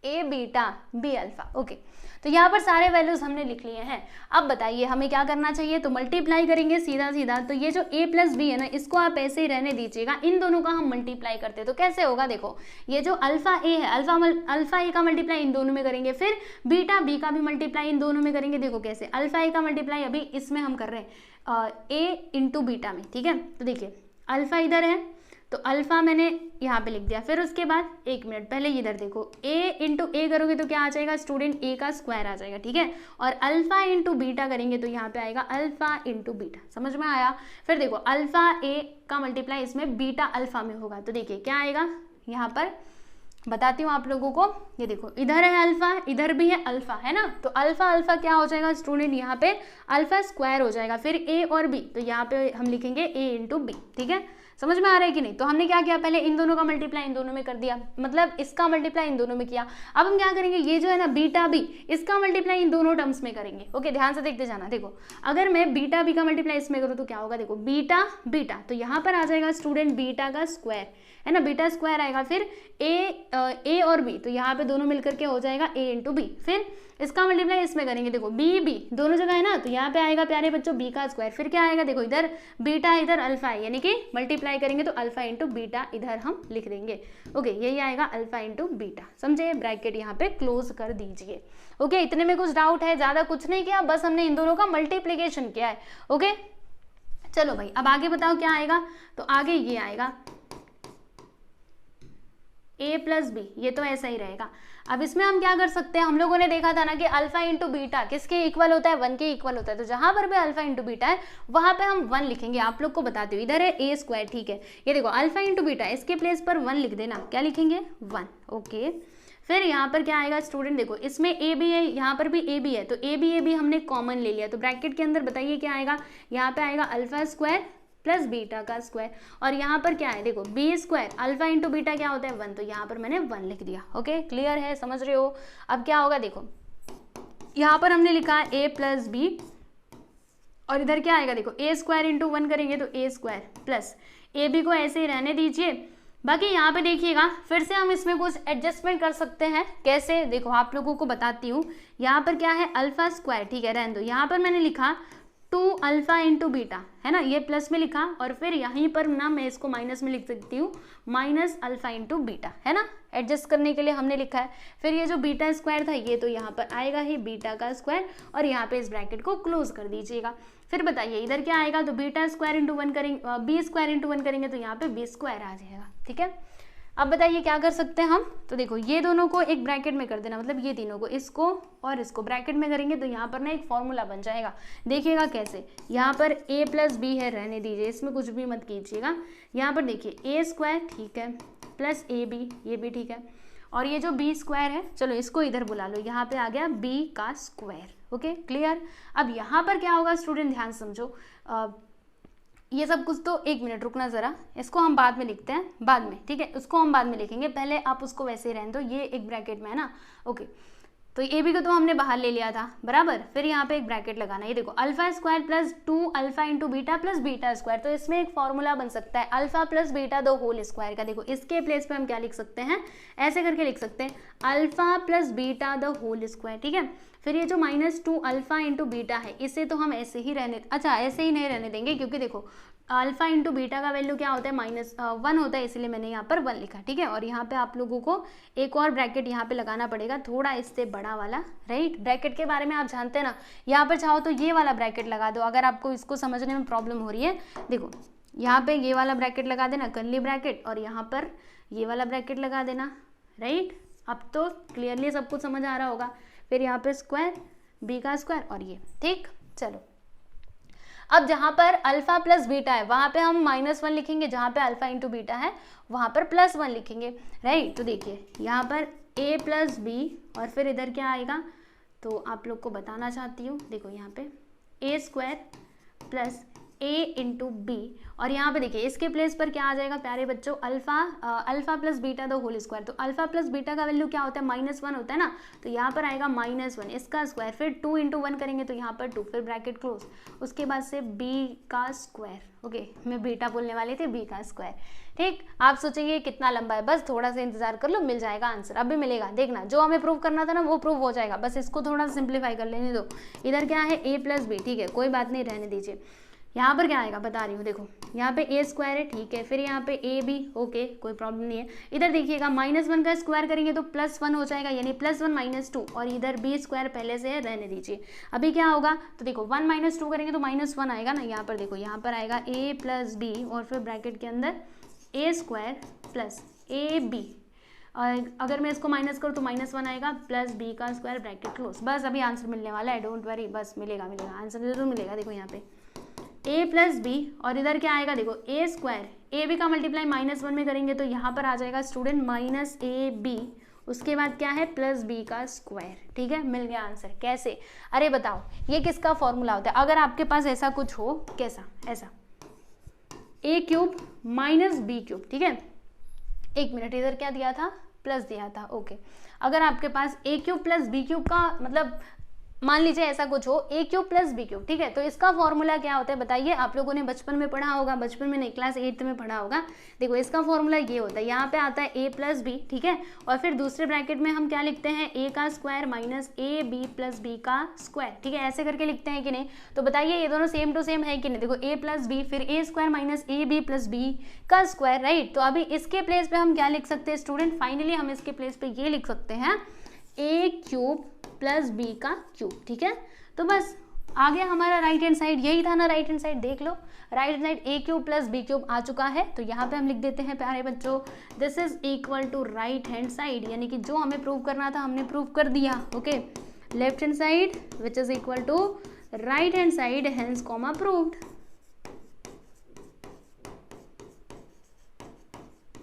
a beta b alpha, okay. तो यहाँ पर सारे वैल्यूज हमने लिख लिए हैं। अब बताइए हमें क्या करना चाहिए, तो मल्टीप्लाई करेंगे सीधा सीधा। तो ये जो a प्लस बी है ना, इसको आप ऐसे ही रहने दीजिएगा, इन दोनों का हम मल्टीप्लाई करते हैं तो कैसे होगा, देखो ये जो अल्फा a है, अल्फा a का मल्टीप्लाई इन दोनों में करेंगे, फिर बीटा b का भी मल्टीप्लाई इन दोनों में करेंगे। देखो कैसे, अल्फा a का मल्टीप्लाई अभी इसमें हम कर रहे हैं a इंटू बीटा में, ठीक है। तो देखिए अल्फा इधर है तो अल्फा मैंने यहाँ पे लिख दिया, फिर उसके बाद एक मिनट पहले इधर देखो a इंटू ए करोगे तो क्या आ जाएगा स्टूडेंट, a का स्क्वायर आ जाएगा, ठीक है। और अल्फा इंटू बीटा करेंगे तो यहाँ पे आएगा अल्फा इंटू बीटा, समझ में आया। फिर देखो अल्फा a का मल्टीप्लाई इसमें बीटा अल्फा में होगा, तो देखिए क्या आएगा, यहाँ पर बताती हूँ आप लोगों को, ये देखो इधर है अल्फा, इधर भी है अल्फा, है ना। तो अल्फा अल्फा क्या हो जाएगा स्टूडेंट, यहाँ पे अल्फा स्क्वायर हो जाएगा, फिर a और b, तो यहाँ पे हम लिखेंगे a इंटू बी, ठीक है। समझ में आ रहा है कि नहीं? तो हमने क्या किया, पहले इन दोनों का मल्टीप्लाई इन दोनों में कर दिया, मतलब इसका मल्टीप्लाई इन दोनों में किया। अब हम क्या करेंगे, ये जो है ना बीटा बी, इसका मल्टीप्लाई इन दोनों टर्म्स में करेंगे। ओके, ध्यान से देखते जाना। देखो अगर मैं बीटा बी का मल्टीप्लाई इसमें करूँ तो क्या होगा, देखो बीटा बीटा, तो यहाँ पर आ जाएगा स्टूडेंट बीटा का स्क्वायर, है ना, बीटा स्क्वायर आएगा, फिर ए और बी, तो यहाँ पे दोनों मिलकर के हो जाएगा ए इंटू बी, फिर इसका मल्टीप्लाई इसमें करेंगे, देखो बी बी दोनों जगह है ना, तो यहाँ पे आएगा प्यारे बच्चों बी का स्क्वायर, फिर क्या आएगा, देखो इधर बीटा इधर अल्फा है, यानी कि मल्टीप्लाई करेंगे तो अल्फा इंटू बीटा इधर हम लिख देंगे। ओके, यही आएगा अल्फा इंटू बीटा, समझे, ब्रैकेट यहाँ पे क्लोज कर दीजिए। ओके, इतने में कुछ डाउट है? ज्यादा कुछ नहीं किया, बस हमने इन दोनों का मल्टीप्लीकेशन किया है। ओके, चलो भाई अब आगे बताओ क्या आएगा, तो आगे ये आएगा a प्लस बी, ये तो ऐसा ही रहेगा। अब इसमें हम क्या कर सकते हैं, हम लोगों ने देखा था ना कि अल्फा इंटू बीटा किसके इक्वल होता है, 1 के इक्वल होता है, तो जहां पर भी अल्फा इंटू बीटा है वहां पे हम 1 लिखेंगे। आप लोग को बताते हुए, इधर है ए स्क्वायर, ठीक है, ये देखो अल्फा इंटू बीटा, इसके प्लेस पर 1 लिख देना, क्या लिखेंगे 1। ओके, फिर यहाँ पर क्या आएगा स्टूडेंट, देखो इसमें ए बी है, यहाँ पर भी ए बी है, तो ए बी हमने कॉमन ले लिया, तो ब्रैकेट के अंदर बताइए क्या आएगा, यहाँ पे आएगा अल्फा स्क्वायर प्लस बीटा का स्क्वायर, और यहाँ पर क्या है, देखो b square, alpha into beta क्या होता है 1, तो यहाँ पर मैंने 1 लिख दिया। ओके, क्लियर है, समझ रहे हो? अब क्या होगा, देखो यहाँ पर हमने लिखा ए प्लस बी, और इधर क्या आएगा, देखो ए स्क्वायर इंटू 1 करेंगे तो ए स्क्वायर प्लस ए बी को ऐसे ही रहने दीजिए। बाकी यहाँ पे देखिएगा फिर से हम इसमें कुछ एडजस्टमेंट कर सकते हैं, कैसे, देखो आप लोगों को बताती हूँ। यहाँ पर क्या है अल्फा स्क्वायर, ठीक है, रहने दो, यहाँ पर मैंने लिखा 2 अल्फा इंटू बीटा, है ना, ये प्लस में लिखा, और फिर यहीं पर ना मैं इसको माइनस में लिख सकती हूँ, माइनस अल्फा इंटू बीटा, है ना, एडजस्ट करने के लिए हमने लिखा है। फिर ये जो बीटा स्क्वायर था ये तो यहाँ पर आएगा ही बीटा का स्क्वायर, और यहाँ पे इस ब्रैकेट को क्लोज कर दीजिएगा। फिर बताइए इधर क्या आएगा, तो बीटा स्क्वायर इंटू 1 करेंगे, बी स्क्वायर इंटू 1 करेंगे तो यहाँ पे बी स्क्वायर आ जाएगा। ठीक है, अब बताइए क्या कर सकते हैं हम, तो देखो ये दोनों को एक ब्रैकेट में कर देना, मतलब ये तीनों को, इसको और इसको ब्रैकेट में करेंगे तो यहाँ पर ना एक फॉर्मूला बन जाएगा। देखिएगा कैसे, यहाँ पर a प्लस बी है, रहने दीजिए, इसमें कुछ भी मत कीजिएगा। यहाँ पर देखिए a स्क्वायर, ठीक है, प्लस ए बी, ये भी ठीक है, और ये जो b स्क्वायर है, चलो इसको इधर बुला लो, यहाँ पे आ गया b का स्क्वायर। Okay, clear. अब यहाँ पर क्या होगा स्टूडेंट, ध्यान समझो, ये सब कुछ तो एक मिनट रुकना ज़रा, इसको हम बाद में लिखते हैं, बाद में, ठीक है, उसको हम बाद में लिखेंगे, पहले आप उसको वैसे ही रहने दो, ये एक ब्रैकेट में है ना। ओके, तो ए बी को तो हमने बाहर ले लिया था, बराबर, फिर यहाँ पे एक ब्रैकेट लगाना, ये देखो alpha square plus 2 alpha into beta plus beta square, तो इसमें एक फॉर्मूला बन सकता है alpha plus beta the whole square का। देखो इसके प्लेस पे हम क्या लिख सकते हैं, ऐसे करके लिख सकते हैं alpha plus beta the whole square, ठीक है। फिर ये जो -2 अल्फा इंटू बीटा है, इसे तो हम ऐसे ही रहने, अच्छा ऐसे ही नहीं रहने देंगे, क्योंकि देखो अल्फा इंटू बीटा का वैल्यू क्या होता है, -1 होता है, इसलिए मैंने यहाँ पर 1 लिखा, ठीक है। और यहाँ पे आप लोगों को एक और ब्रैकेट यहाँ पे लगाना पड़ेगा, थोड़ा इससे बड़ा वाला, राइट। ब्रैकेट के बारे में आप जानते हैं ना, यहाँ पर चाहो तो ये वाला ब्रैकेट लगा दो, अगर आपको इसको समझने में प्रॉब्लम हो रही है। देखो यहाँ पे ये वाला ब्रैकेट लगा देना, कर्ली ब्रैकेट, और यहाँ पर ये वाला ब्रैकेट लगा देना, राइट। अब तो क्लियरली सब कुछ समझ आ रहा होगा। फिर यहाँ पे स्क्वायर, बी का स्क्वायर, और ये, ठीक। चलो अब जहाँ पर अल्फा प्लस बीटा है वहाँ पे हम -1 लिखेंगे, जहाँ पे अल्फा इंटू बीटा है वहाँ पर +1 लिखेंगे, राइट। तो देखिए यहाँ पर a प्लस बी, और फिर इधर क्या आएगा, तो आप लोग को बताना चाहती हूँ, देखो यहाँ पे a square plus a into b, और यहाँ पे देखिए इसके प्लेस पर क्या आ जाएगा प्यारे बच्चों, alpha plus beta the whole square. तो अल्फा प्लस बीटा का वैल्यू क्या होता है, -1 होता है ना, तो यहाँ पर आएगा -1 इसका स्क्वायर, फिर 2 इंटू 1 करेंगे तो यहाँ पर 2, फिर ब्रैकेट क्लोज, उसके बाद से b का स्क्वायर। ओके, मैं बीटा बोलने वाली थी, b का स्क्वायर, ठीक। आप सोचेंगे कितना लंबा है, बस थोड़ा सा इंतजार कर लो, मिल जाएगा आंसर, अभी मिलेगा, देखना जो हमें प्रूव करना था ना वो प्रूव हो जाएगा, बस इसको थोड़ा सिंप्लीफाई कर लेने दो। इधर क्या है a प्लस बी, ठीक है, कोई बात नहीं, रहने दीजिए। यहाँ पर क्या आएगा बता रही हूँ, देखो यहाँ पे a स्क्वायर है, ठीक है, फिर यहाँ पे a b, ओके, कोई प्रॉब्लम नहीं है। इधर देखिएगा -1 का स्क्वायर करेंगे तो +1 हो जाएगा, यानी +1 -2, और इधर b स्क्वायर पहले से है, रहने दीजिए। अभी क्या होगा, तो देखो 1 - 2 करेंगे तो -1 आएगा ना, यहाँ पर देखो, यहाँ पर आएगा a प्लस बी, और फिर ब्रैकेट के अंदर a square plus a b, और अगर मैं इसको माइनस करूँ तो -1 आएगा प्लस b का स्क्वायर, ब्रैकेट क्लोज। बस अभी आंसर मिलने वाला है, डोंट वरी, बस मिलेगा आंसर जरूर मिलेगा। देखो यहाँ पे a प्लस बी, और इधर क्या आएगा, देखो a स्क्वायर, ए बी का मल्टीप्लाई -1 में करेंगे तो यहाँ पर आ जाएगा स्टूडेंट -ab, उसके बाद क्या है प्लस b का स्क्वायर, ठीक है, मिल गया आंसर। कैसे, अरे बताओ ये किसका फॉर्मूला होता है, अगर आपके पास ऐसा कुछ हो, कैसा, ऐसा ए क्यूब माइनस बी क्यूब, ठीक है। एक मिनट, इधर क्या दिया था, प्लस दिया था, ओके। अगर आपके पास ए क्यूब प्लस बी क्यूब का मतलब मान लीजिए ऐसा कुछ हो, ए क्यूब प्लस बी क्यूब, ठीक है, तो इसका फॉर्मूला क्या होता है बताइए। आप लोगों ने बचपन में पढ़ा होगा, बचपन में नहीं क्लास 8th में पढ़ा होगा। देखो इसका फॉर्मूला ये होता है, यहाँ पे आता है ए प्लस बी, ठीक है, और फिर दूसरे ब्रैकेट में हम क्या लिखते हैं, ए का square minus A B plus B का स्क्वायर, ठीक है, ऐसे करके लिखते हैं कि नहीं। तो बताइए ये दोनों सेम टू सेम है कि नहीं। देखो ए प्लस बी फिर A square minus A B plus B का स्क्वायर, राइट। तो अभी इसके प्लेस पे हम क्या लिख सकते हैं स्टूडेंट, फाइनली हम इसके प्लेस पे ये लिख सकते हैं ए क्यूब प्लस बी का क्यूब, ठीक है। तो बस आ गया हमारा राइट हैंड साइड, यही था ना राइट हैंड साइड, देख लो राइट हैंड साइड ए क्यूब प्लस बी क्यूब आ चुका है। तो यहाँ पे हम लिख देते हैं प्यारे बच्चों, this is equal to right hand side, यानी कि जो हमें प्रूव करना था हमने प्रूव कर दिया, okay. Left hand side which is equal to right hand side, hence comma proved.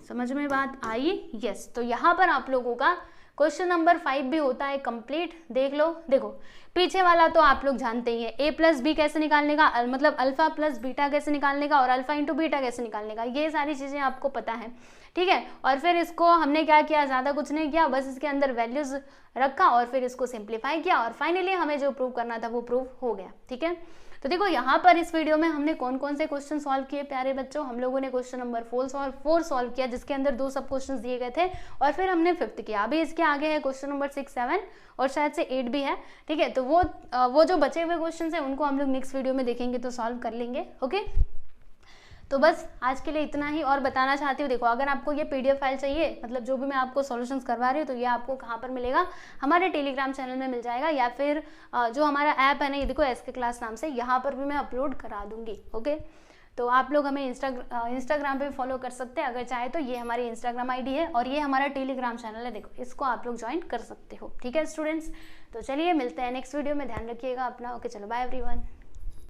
समझ में बात आई, यस। तो यहाँ पर आप लोगों का क्वेश्चन नंबर 5 भी होता है कंप्लीट, देख लो। देखो पीछे वाला तो आप लोग जानते ही है, ए प्लस बी कैसे निकालने का, मतलब अल्फा प्लस बीटा कैसे निकालने का और अल्फा इंटू बीटा कैसे निकालने का, ये सारी चीजें आपको पता है, ठीक है। और फिर इसको हमने क्या किया, ज्यादा कुछ नहीं किया, बस इसके अंदर वैल्यूज रखा और फिर इसको सिंप्लीफाई किया और फाइनली हमें जो प्रूव करना था वो प्रूव हो गया, ठीक है। तो देखो यहाँ पर इस वीडियो में हमने कौन कौन से क्वेश्चन सॉल्व किए प्यारे बच्चों। हम लोगों ने क्वेश्चन नंबर 4 सॉल्व किया, जिसके अंदर 2 सब क्वेश्चन दिए गए थे, और फिर हमने 5th किया। अभी इसके आगे है क्वेश्चन नंबर 6, 7 और शायद से 8 भी है, ठीक है। तो वो जो बचे हुए क्वेश्चन है उनको हम लोग नेक्स्ट वीडियो में देखेंगे तो सॉल्व कर लेंगे, ओके। तो बस आज के लिए इतना ही। और बताना चाहती हूँ, देखो अगर आपको ये PDF फाइल चाहिए, मतलब जो भी मैं आपको सॉल्यूशंस करवा रही हूँ, तो ये आपको कहाँ पर मिलेगा, हमारे टेलीग्राम चैनल में मिल जाएगा, या फिर जो हमारा ऐप है ना, ये देखो SK क्लास नाम से, यहाँ पर भी मैं अपलोड करा दूंगी, ओके। तो आप लोग हमें इंस्टाग्राम पे फॉलो कर सकते हैं अगर चाहे तो। ये हमारी इंस्टाग्राम ID है और ये हमारा टेलीग्राम चैनल है, देखो इसको आप लोग ज्वाइन कर सकते हो, ठीक है स्टूडेंट्स। तो चलिए मिलते हैं नेक्स्ट वीडियो में, ध्यान रखिएगा अपना, ओके। चलो बाय एवरीवन।